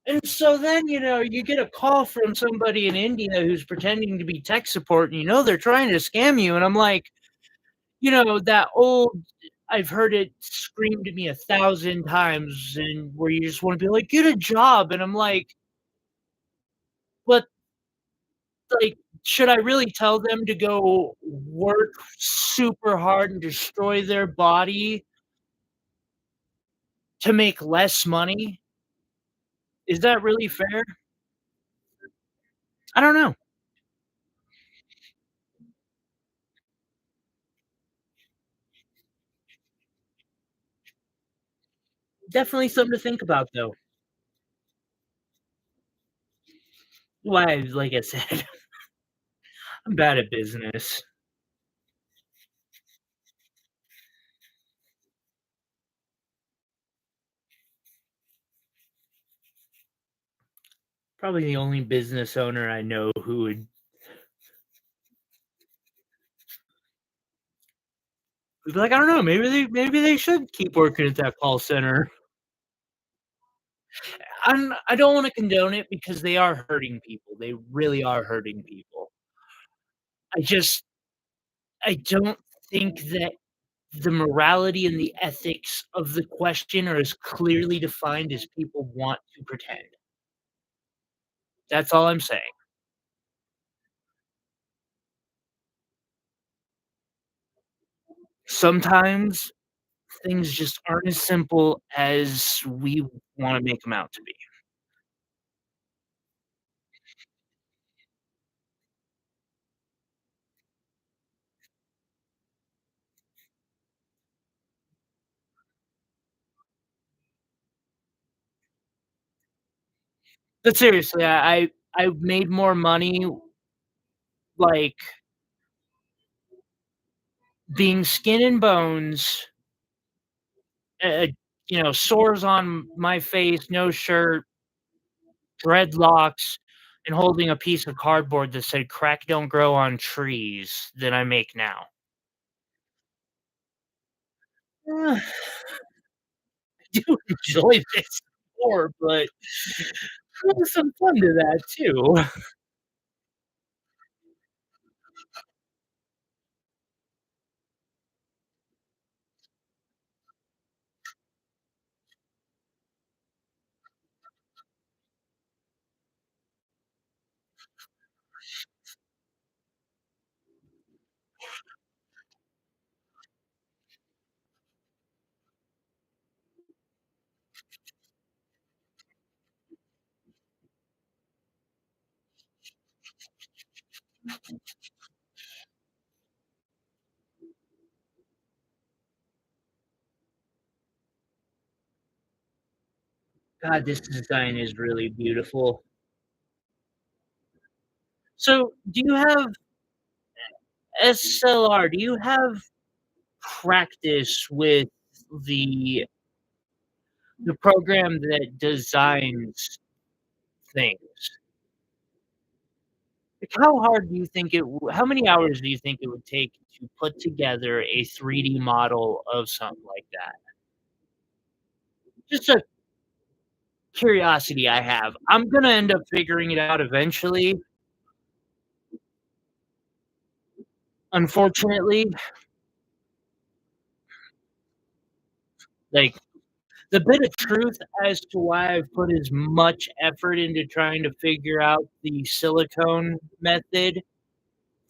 Speaker 1: and so then, you get a call from somebody in India who's pretending to be tech support, and they're trying to scam you, and I'm like, that old I've heard it screamed to me 1,000 times and where you just wanna be like, "Get a job," and I'm like, "But, should I really tell them to go work super hard and destroy their body to make less money? Is that really fair?" I don't know. Definitely something to think about, though. Why, like I said, I'm bad at business. Probably the only business owner I know who would be like, "I don't know, maybe they should keep working at that call center." I don't wanna condone it because they are hurting people, they really are hurting people. I just I don't think that the morality and the ethics of the question are as clearly defined as people want to pretend. That's all I'm saying. Sometimes things just aren't as simple as we wanna make them out to be. But seriously, I made more money, like, being skin and bones, uh, sores on my face, no shirt, dreadlocks, and holding a piece of cardboard that said "Crack don't grow on trees" than I make now. I do enjoy this more, but there's some fun to that too. God, this design is really beautiful. So, do you have SLR? Do you have practice with the the program that designs things? Like, how many hours do you think it would take to put together a 3D model of something like that? Just a curiosity I have. I'm gonna end up figuring it out eventually, unfortunately. Like, the bit of truth as to why I've put as much effort into trying to figure out the silicone method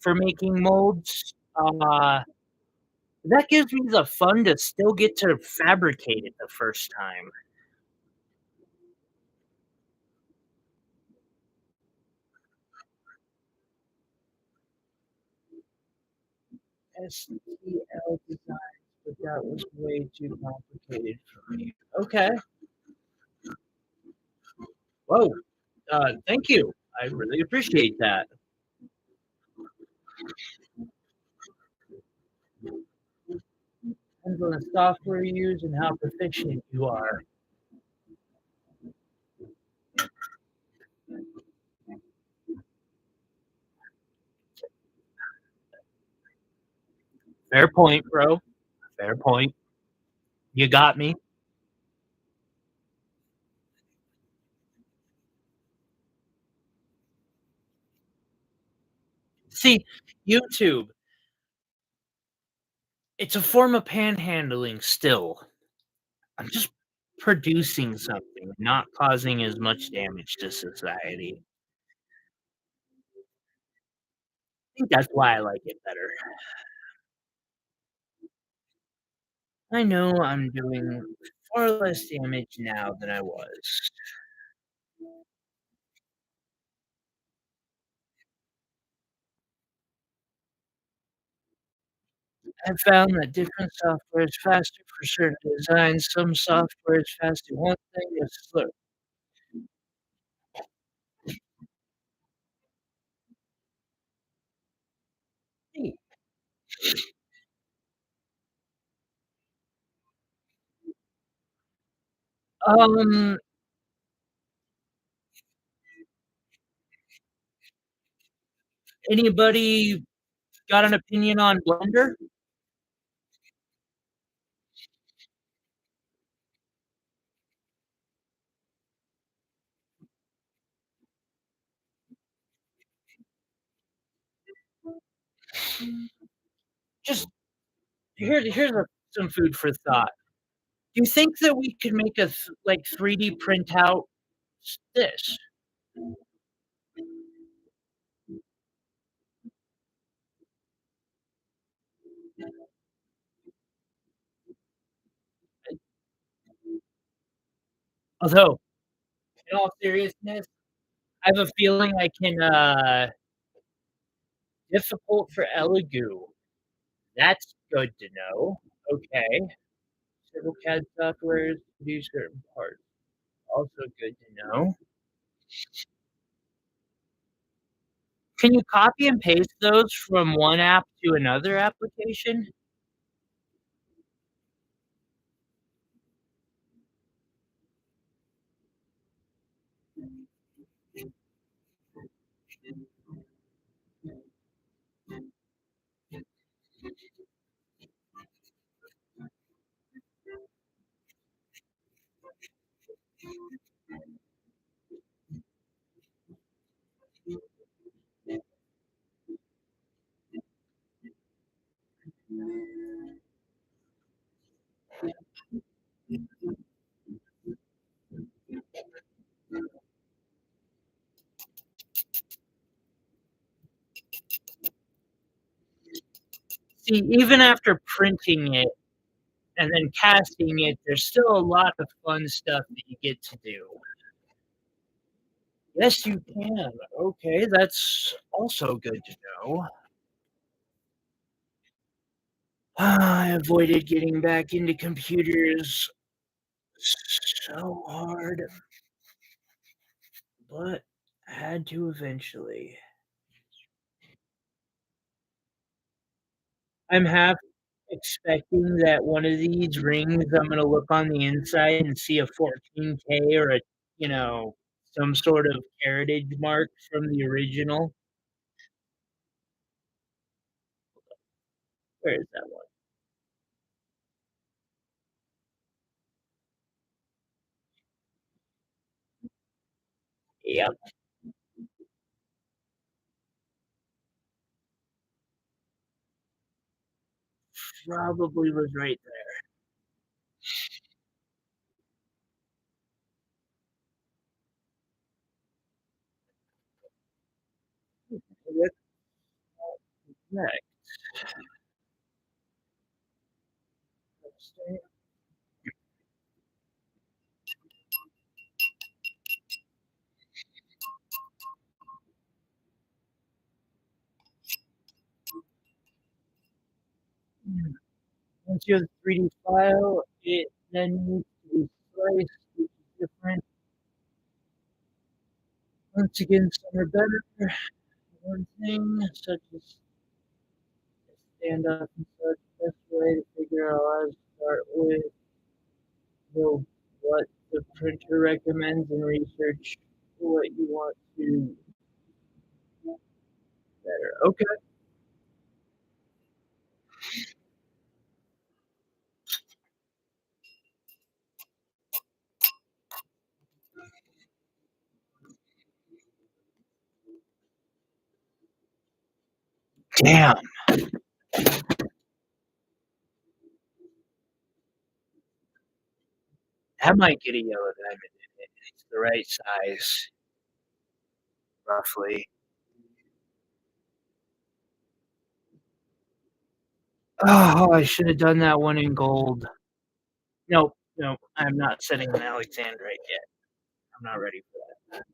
Speaker 1: for making molds, that gives me the fun to still get to fabricate it the first time. STL designs, but that was way too complicated for me. Okay. Whoa. Thank you. I really appreciate that. Depends on the software you use and how proficient you are. Fair point, bro. Fair point. You got me. See, YouTube, it's a form of panhandling still. I'm just producing something, not causing as much damage to society. I think that's why I like it better. I know I'm doing far less damage now than I was. I found that different software is faster for certain designs. Some software is fast at one thing, it's slow. Hey, Um, anybody got an opinion on Blender? Just here's some food for thought. Do you think that we could make a 3D print out this? Although, in all seriousness, I have a feeling I can, difficult for Elegoo. That's good to know. Okay. Several CAD softwares to do certain parts. Also good to know. Can you copy and paste those from one app to another application? See, even after printing it and then casting it, there's still a lot of fun stuff that you get to do. Yes, you can. Okay, that's also good to know. I avoided getting back into computers so hard, but I had to eventually. I'm half expecting that one of these rings, I'm gonna look on the inside and see a 14K or some sort of heritage mark from the original. Where is that one? Yep, probably was right there. That's next. Once you have the 3D file, it then needs to be sliced, which is different. Once again, some are better. One thing, such as stand up and such, best way to figure out how to start with the what the printer recommends and research what you want to better. Okay. Damn, that might get a yellow diamond in it. It's the right size, roughly. Oh, I should have done that one in gold. Nope, nope, I'm not setting an alexandrite yet. I'm not ready for that.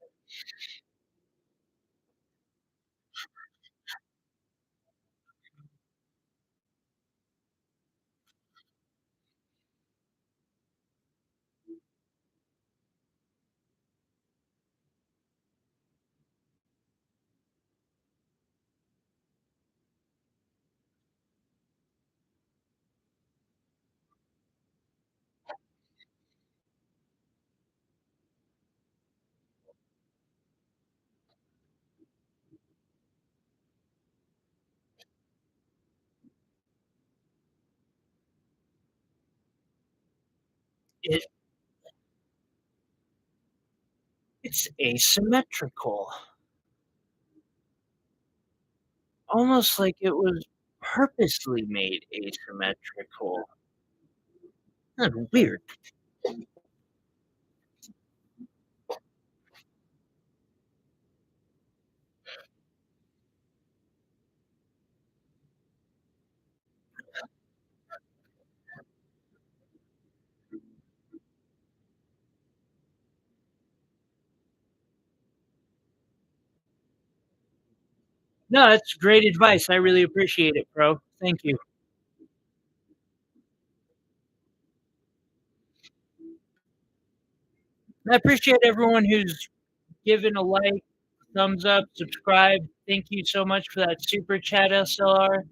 Speaker 1: It it's asymmetrical, almost like it was purposely made asymmetrical. That's weird. No, that's great advice. I really appreciate it, bro. Thank you. I appreciate everyone who's given a like, thumbs up, subscribe. Thank you so much for that super chat, SLR.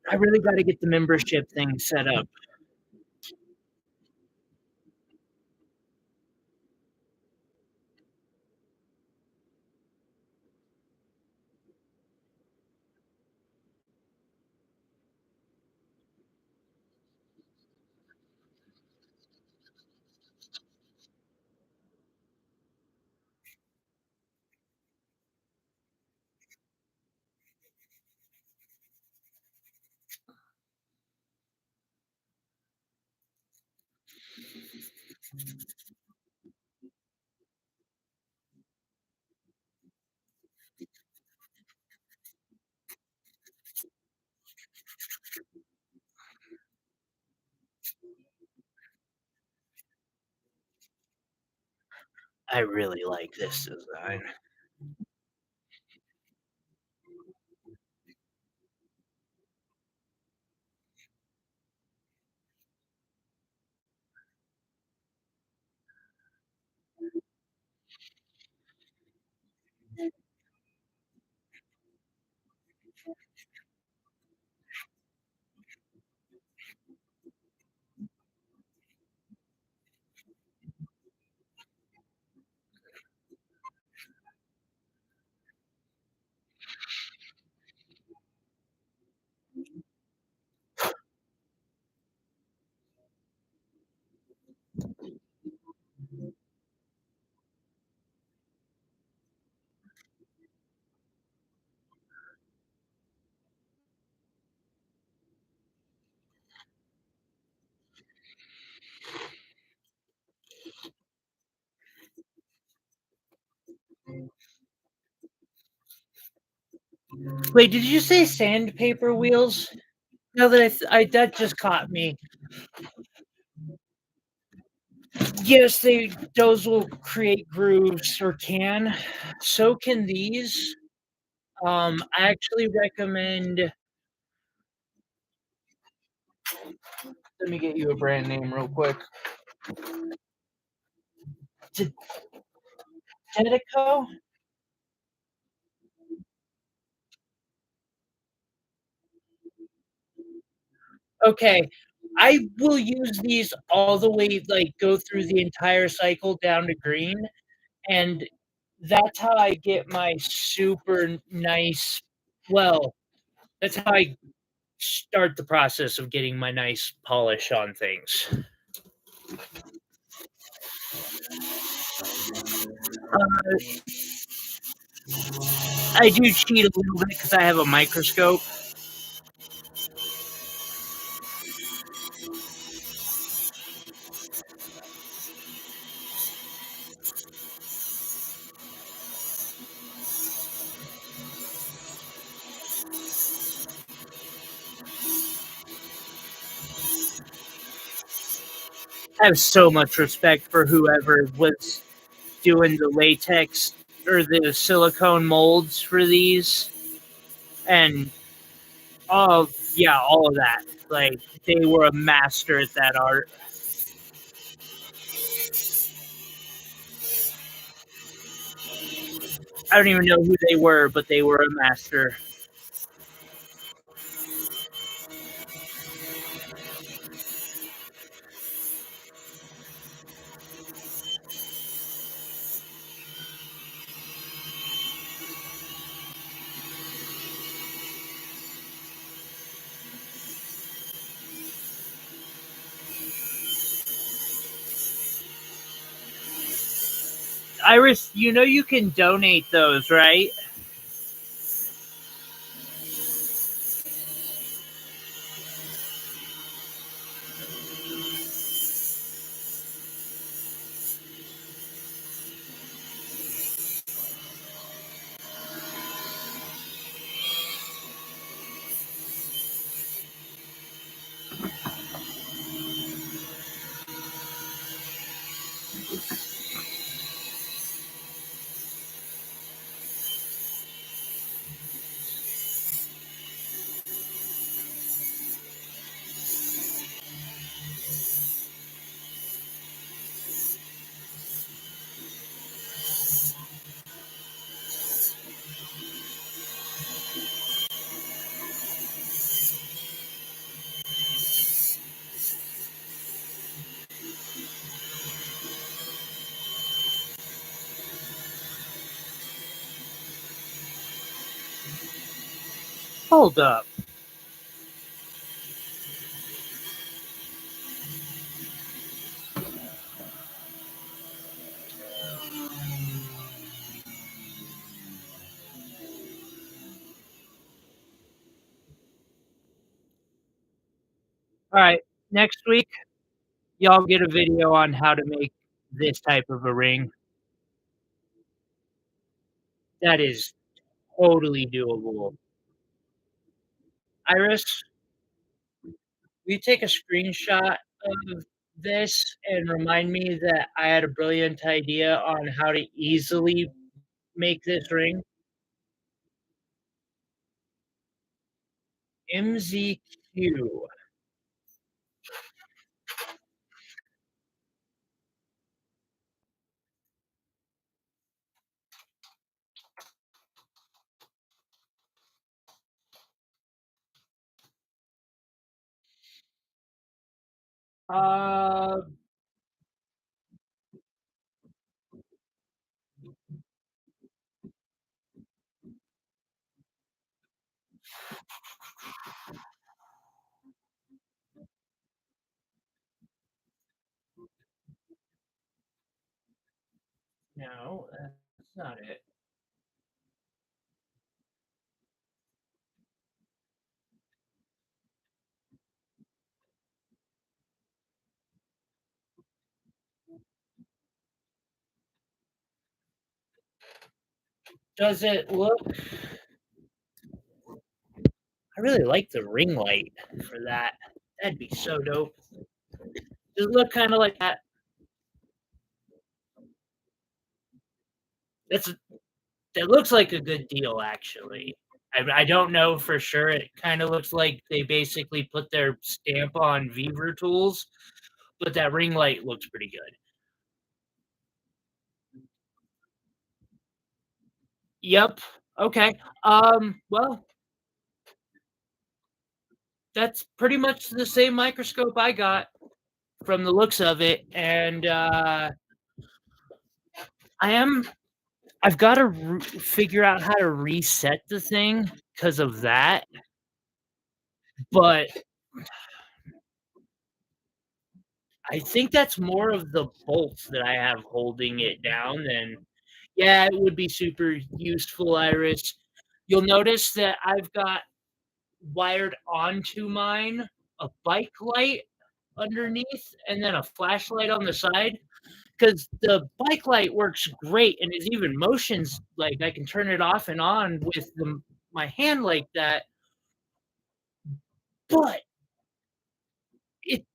Speaker 1: I really gotta get the membership thing set up. I really like this design. Wait, did you say sandpaper wheels? Now that that just caught me. Yes, those will create grooves or can. So can these. I actually recommend. Let me get you a brand name real quick. T- Tedico? Okay. I will use these all the way, like, go through the entire cycle down to green, and that's how I get my super nice well, that's how I start the process of getting my nice polish on things. Uh, I do cheat a little bit because I have a microscope. I have so much respect for whoever was doing the latex or the silicone molds for these, and all of that. Like they were a master at that art. I don't even know who they were, but they were a master. Iris, you know you can donate those, right? Hold up. All right, next week y'all get a video on how to make this type of a ring. That is totally doable. Iris, will you take a screenshot of this and remind me that I had a brilliant idea on how to easily make this ring? MZQ. Uh, no, that's not it. Does it look I really like the ring light for that. That'd be so dope. Does it look kinda like that? That's That looks like a good deal, actually. I don't know for sure. It kinda looks like they basically put their stamp on Beaver tools, but that ring light looks pretty good. Yep. Okay. Well, that's pretty much the same microscope I got from the looks of it, and, I am I've gotta figure out how to reset the thing because of that, but I think that's more of the bolts that I have holding it down than Yeah, it would be super useful, Iris. You'll notice that I've got wired onto mine a bike light underneath and then a flashlight on the side. Because the bike light works great and is even motions like, I can turn it off and on with my hand like that, but it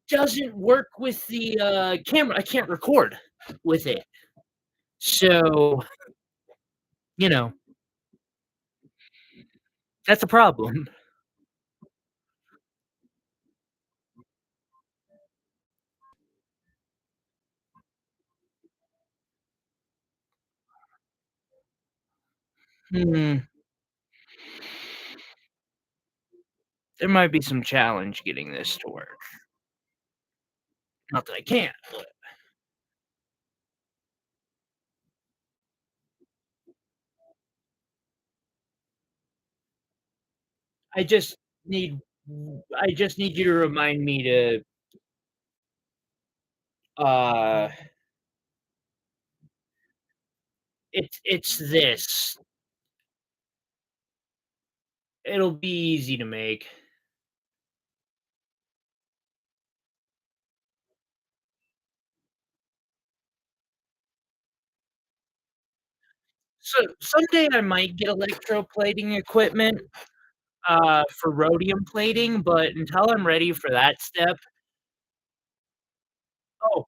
Speaker 1: doesn't work with the, camera. I can't record with it. So, you know, that's a problem. Hmm, there might be some challenge getting this to work. Not that I can't, but I just need I just need you to remind me to, uh it's this. It'll be easy to make. So someday I might get electroplating equipment, for rhodium plating, but until I'm ready for that step. Oh,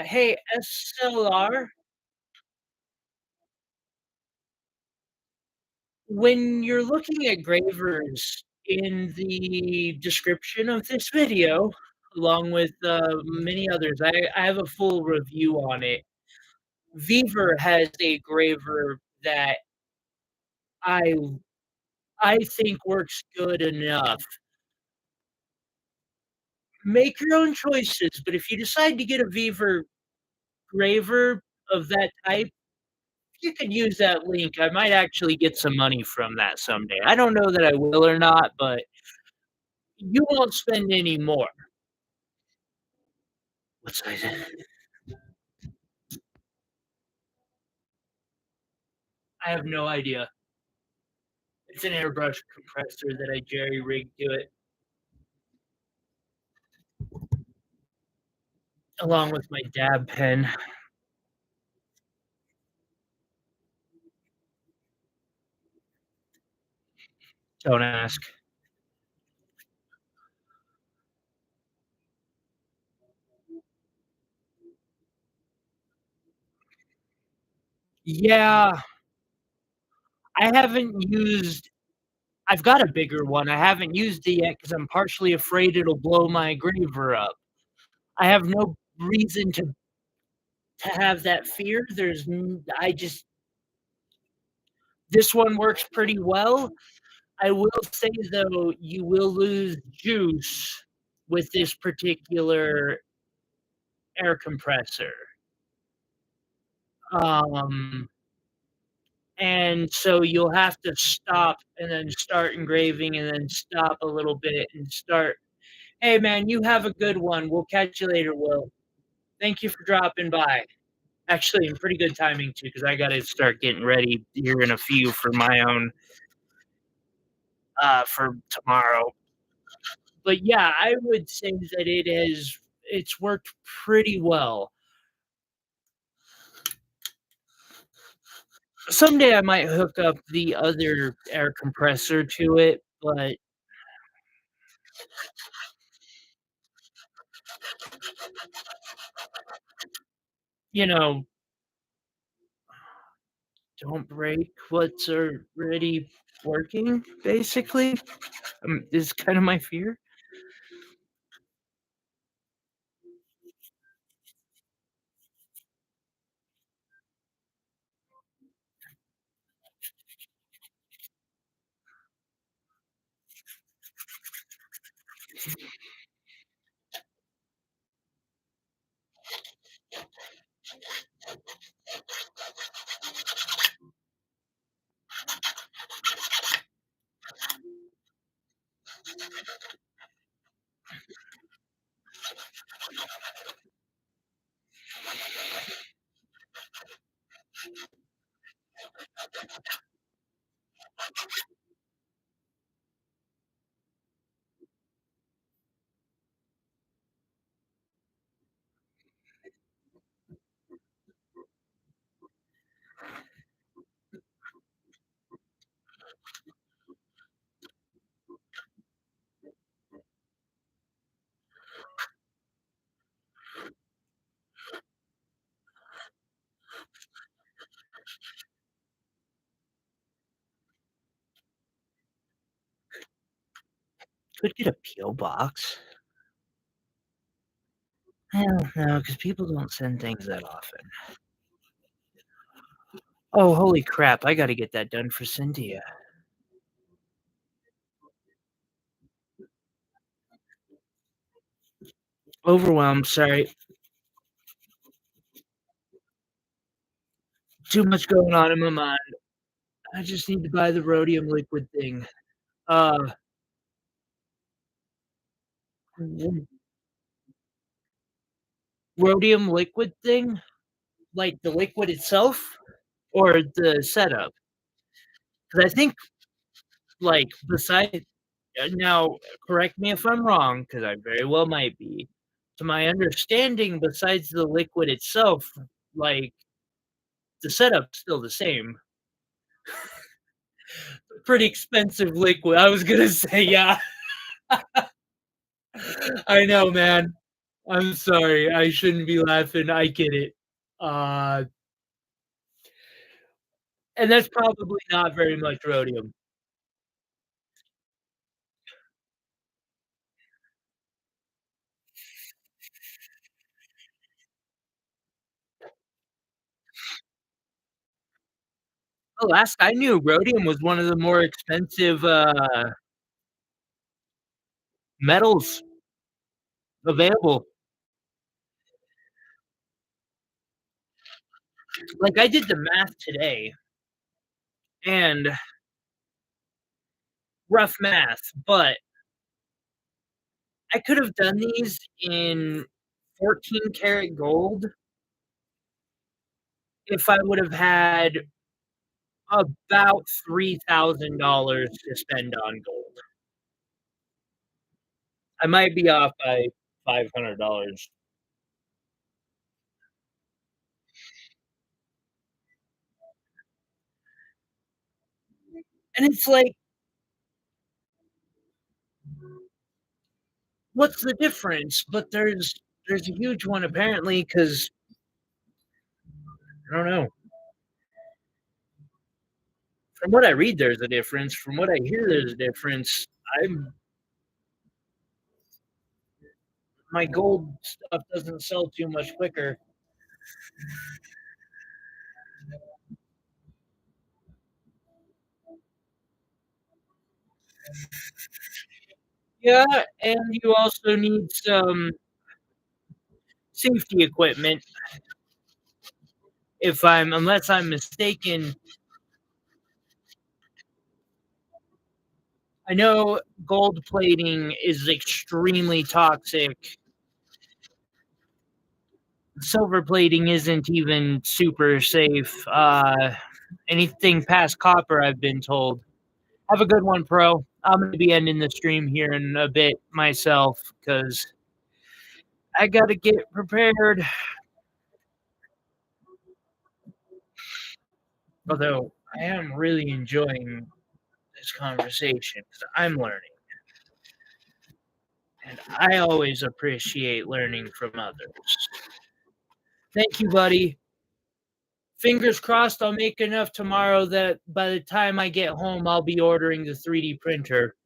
Speaker 1: hey, SLR, when you're looking at gravers in the description of this video, along with, many others, I have a full review on it. Viver has a graver that I I think works good enough. Make your own choices, but if you decide to get a Viver graver of that type, you could use that link. I might actually get some money from that someday. I don't know that I will or not, but you won't spend any more. What size is it? I have no idea. It's an airbrush compressor that I jerry-rigged to it, along with my dab pen. Don't ask. Yeah, I haven't used I've got a bigger one. I haven't used it yet because 'cause I'm partially afraid it'll blow my graver up. I have no reason to have that fear. There's n I just this one works pretty well. I will say, though, you will lose juice with this particular air compressor. Um, and so you'll have to stop and then start engraving and then stop a little bit and start, "Hey, man, you have a good one. We'll catch you later, Will. Thank you for dropping by." Actually, in pretty good timing too, because I gotta start getting ready here in a few for my own, for tomorrow. But yeah, I would say that it's worked pretty well. Someday I might hook up the other air compressor to it, but, you know, don't break what's already working, basically, is kind of my fear. Could get a P.O. box. Hell no, because people don't send things that often. Oh, holy crap, I gotta get that done for Cynthia. Overwhelmed, sorry. Too much going on in my mind. I just need to buy the rhodium liquid thing. Uh, w Rhodium liquid thing? Like the liquid itself or the setup? 'Cause I think, like, beside now, correct me if I'm wrong, because I very well might be. To my understanding, besides the liquid itself, like, the setup's still the same. Pretty expensive liquid. I was gonna say, yeah. I know, man. I'm sorry. I shouldn't be laughing. I get it. Uh, and that's probably not very much rhodium. The last I knew, rhodium was one of the more expensive, metals available. Like, I did the math today, and rough math, but I could have done these in 14 karat gold if I would have had about $3,000 to spend on gold. I might be off by $500. And it's like, what's the difference? But there's a huge one apparently, because I don't know. From what I read, there's a difference. From what I hear, there's a difference. I'm My gold stuff doesn't sell too much quicker. Yeah, and you also need some safety equipment. If I'm Unless I'm mistaken, I know gold plating is extremely toxic. Silver plating isn't even super safe. Anything past copper, I've been told. Have a good one, Pro. I'm gonna be ending the stream here in a bit myself because I gotta get prepared. Although I am really enjoying this conversation because I'm learning, and I always appreciate learning from others. Thank you, buddy. Fingers crossed I'll make enough tomorrow that by the time I get home, I'll be ordering the 3D printer.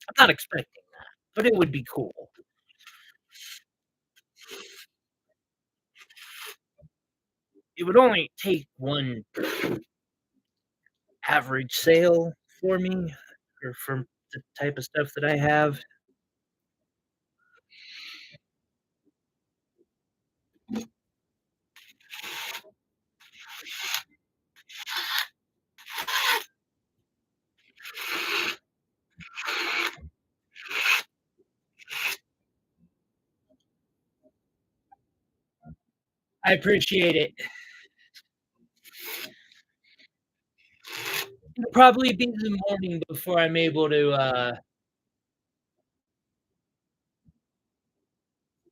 Speaker 1: I'm not expecting that, but it would be cool. It would only take one average sale for me, or for the type of stuff that I have. I appreciate it. It'll probably be the morning before I'm able to,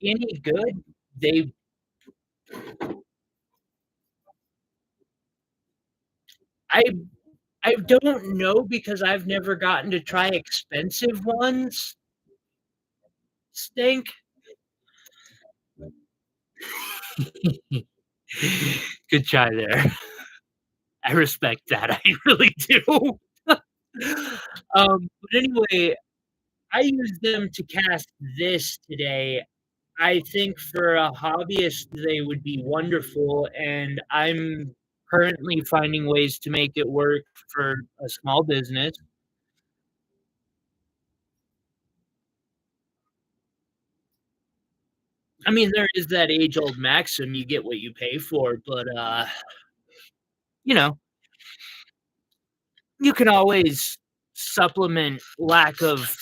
Speaker 1: any good. They I I don't know because I've never gotten to try expensive ones, Stink. Good try there. I respect that, I really do. But anyway, I used them to cast this today. I think for a hobbyist, they would be wonderful, and I'm currently finding ways to make it work for a small business. I mean, there is that age-old maxim, you get what you pay for, but, you know, you can always supplement lack of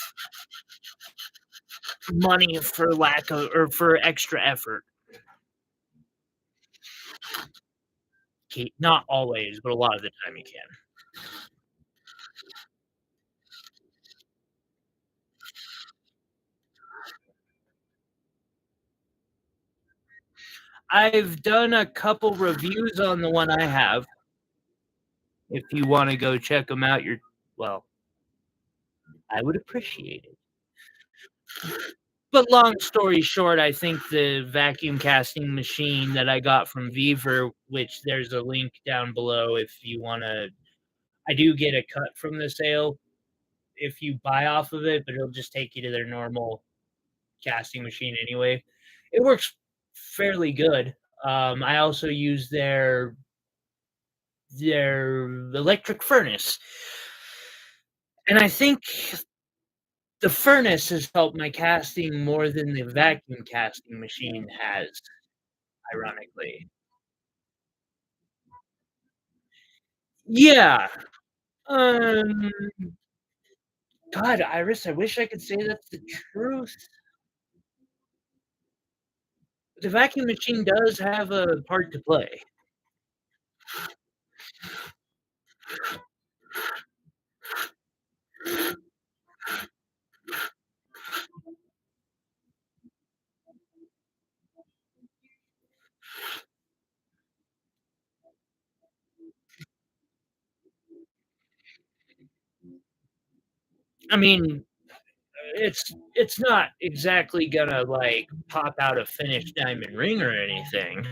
Speaker 1: money for lack of or for extra effort. Not always, but a lot of the time you can. I've done a couple reviews on the one I have. If you wanna go check them out, well, I would appreciate it. But long story short, I think the vacuum casting machine that I got from Viver, which there's a link down below if you wanna I do get a cut from the sale if you buy off of it, but it'll just take you to their normal casting machine anyway. It works fairly good. I also use their electric furnace, and I think the furnace has helped my casting more than the vacuum casting machine has, ironically. Yeah, um, God, Iris, I wish I could say that's the truth. The vacuum machine does have a part to play. I mean, it's not exactly gonna, like, pop out a finished diamond ring or anything.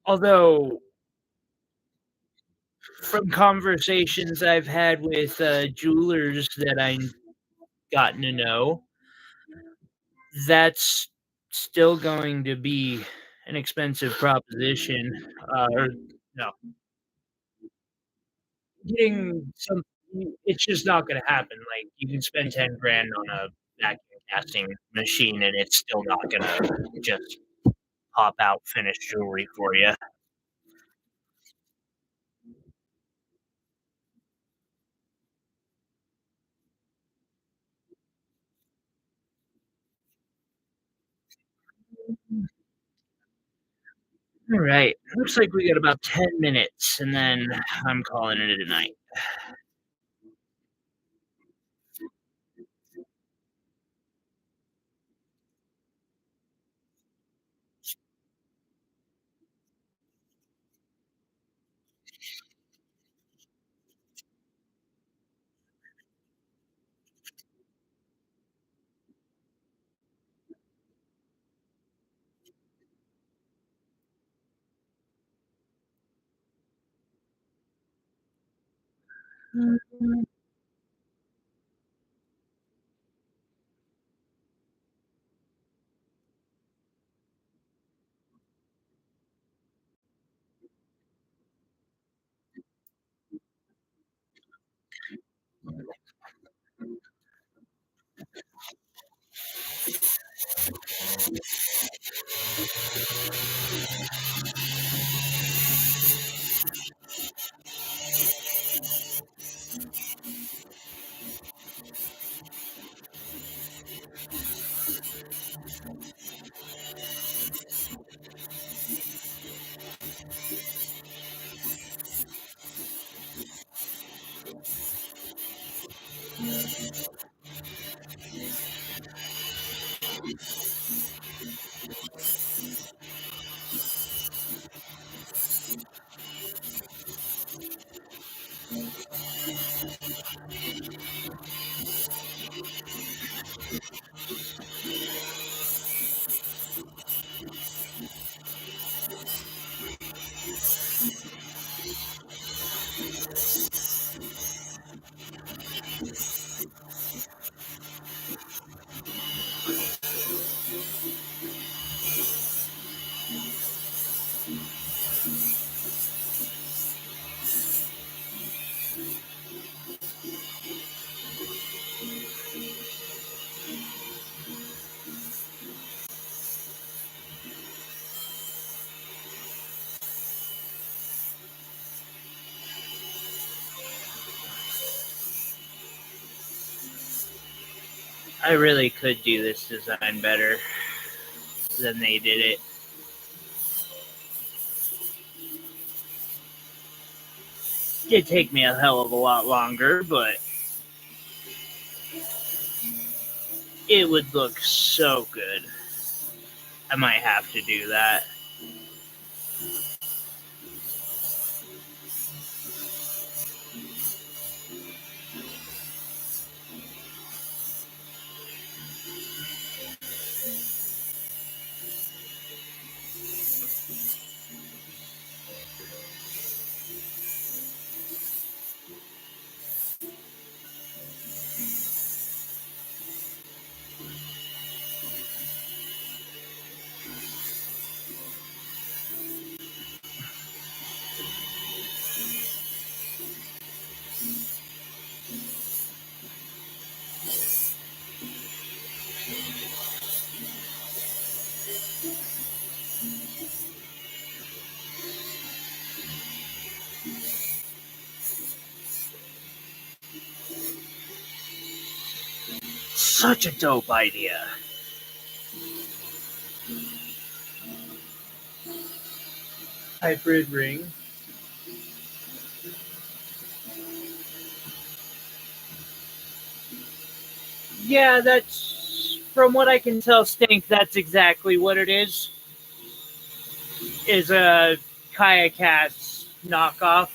Speaker 1: Although, from conversations I've had with, jewelers that I've gotten to know, that's still going to be an expensive proposition, or no, getting some it's just not gonna happen, like, you can spend 10 grand on a vacuum casting machine, and it's still not gonna just pop out finished jewelry for you. Alright, looks like we got about 10 minutes, and then I'm calling it a night. I really could do this design better than they did it. It'd take me a hell of a lot longer, but it would look so good. I might have to do that. Such a dope idea. Hybrid ring. Yeah, that's, from what I can tell, Stink, that's exactly what it is a Kayakast knockoff.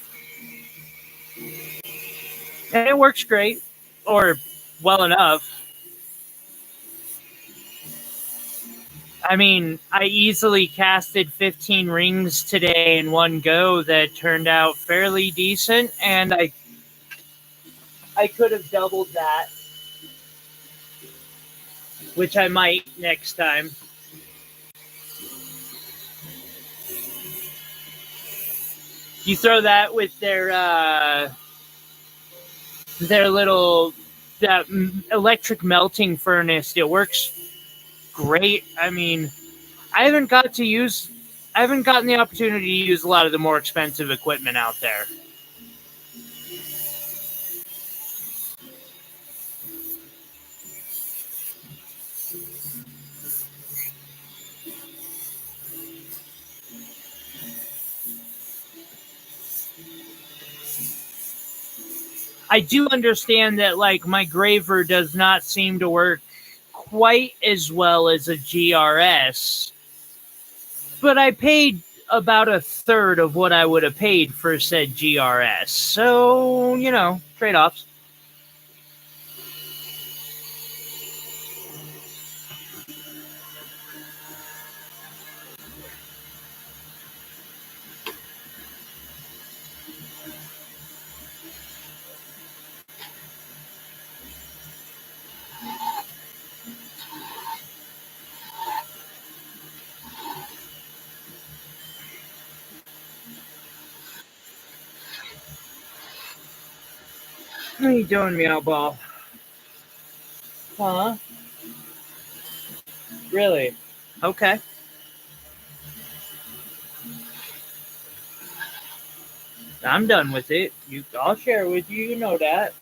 Speaker 1: And it works great, or well enough. I mean, I easily casted 15 rings today in one go that turned out fairly decent, and I could have doubled that, which I might next time. You throw that with their little that electric melting furnace. It works great. I mean, I haven't gotten the opportunity to use a lot of the more expensive equipment out there. I do understand that, like, my Graver does not seem to work quite as well as a GRS, but I paid about a third of what I would have paid for said GRS. So, trade-offs. What are you doing, Meow Ball? Huh? Really? Okay. I'm done with it. I'll share with you. You know that.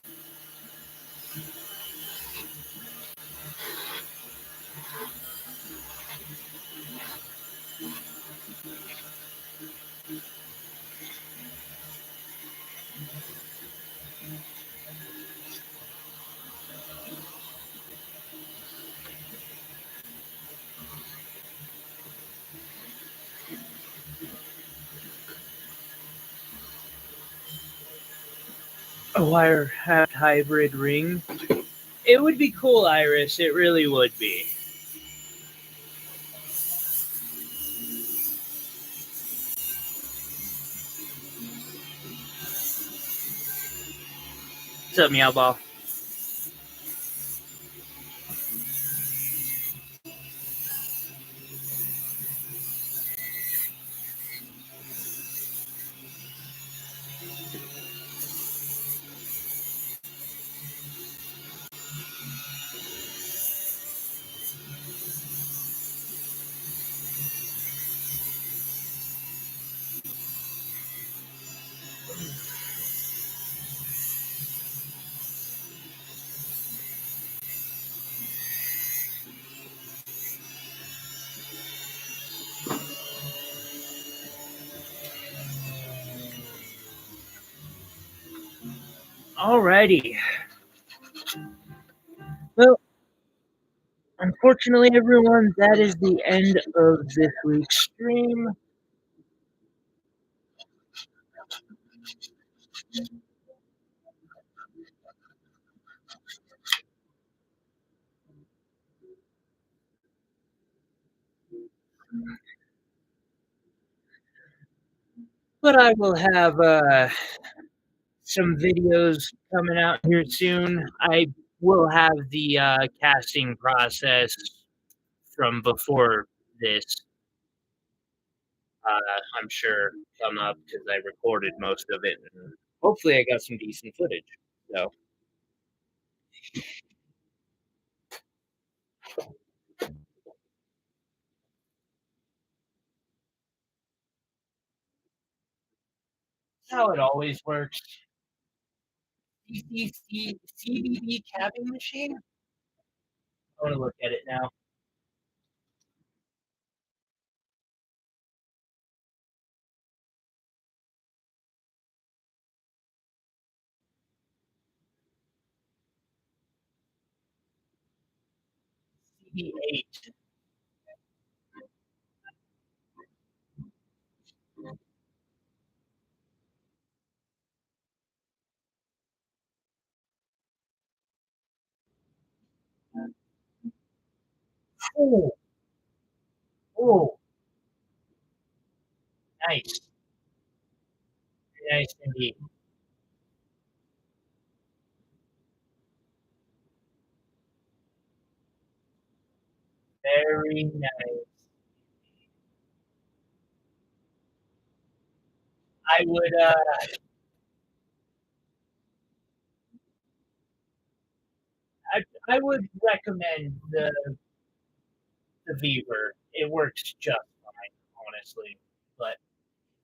Speaker 1: A wire-wrapped hybrid ring. It would be cool, Iris. It really would be. What's up, Meow Ball? Alrighty. Well, unfortunately, everyone, that is the end of this week's stream. But I will have some videos coming out here soon. I will have the casting process from before this, I'm sure, come up because I recorded most of it. And hopefully, I got some decent footage. So, how it always works. CBB capping machine? I want to look at it now. CB8. Oh, oh, nice. Nice indeed. Very nice. I would I would recommend the Beaver. It works just fine, honestly. But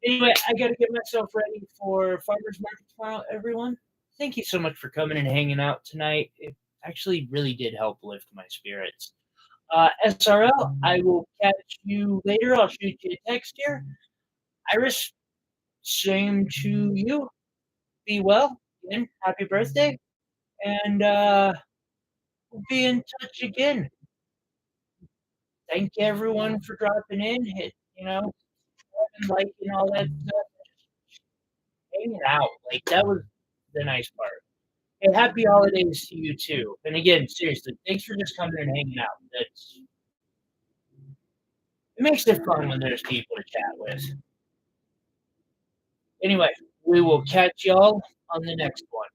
Speaker 1: anyway, I gotta get myself ready for farmers market tomorrow, everyone. Thank you so much for coming and hanging out tonight. It actually really did help lift my spirits. SRL, I will catch you later. I'll shoot you a text here. Iris, same to you. Be well. Again, happy birthday. And we'll be in touch again. Thank everyone for dropping in, liking all that stuff, hanging out. Like that was the nice part. And happy holidays to you too. And again, seriously, thanks for just coming and hanging out. It makes it fun when there's people to chat with. Anyway, we will catch y'all on the next one.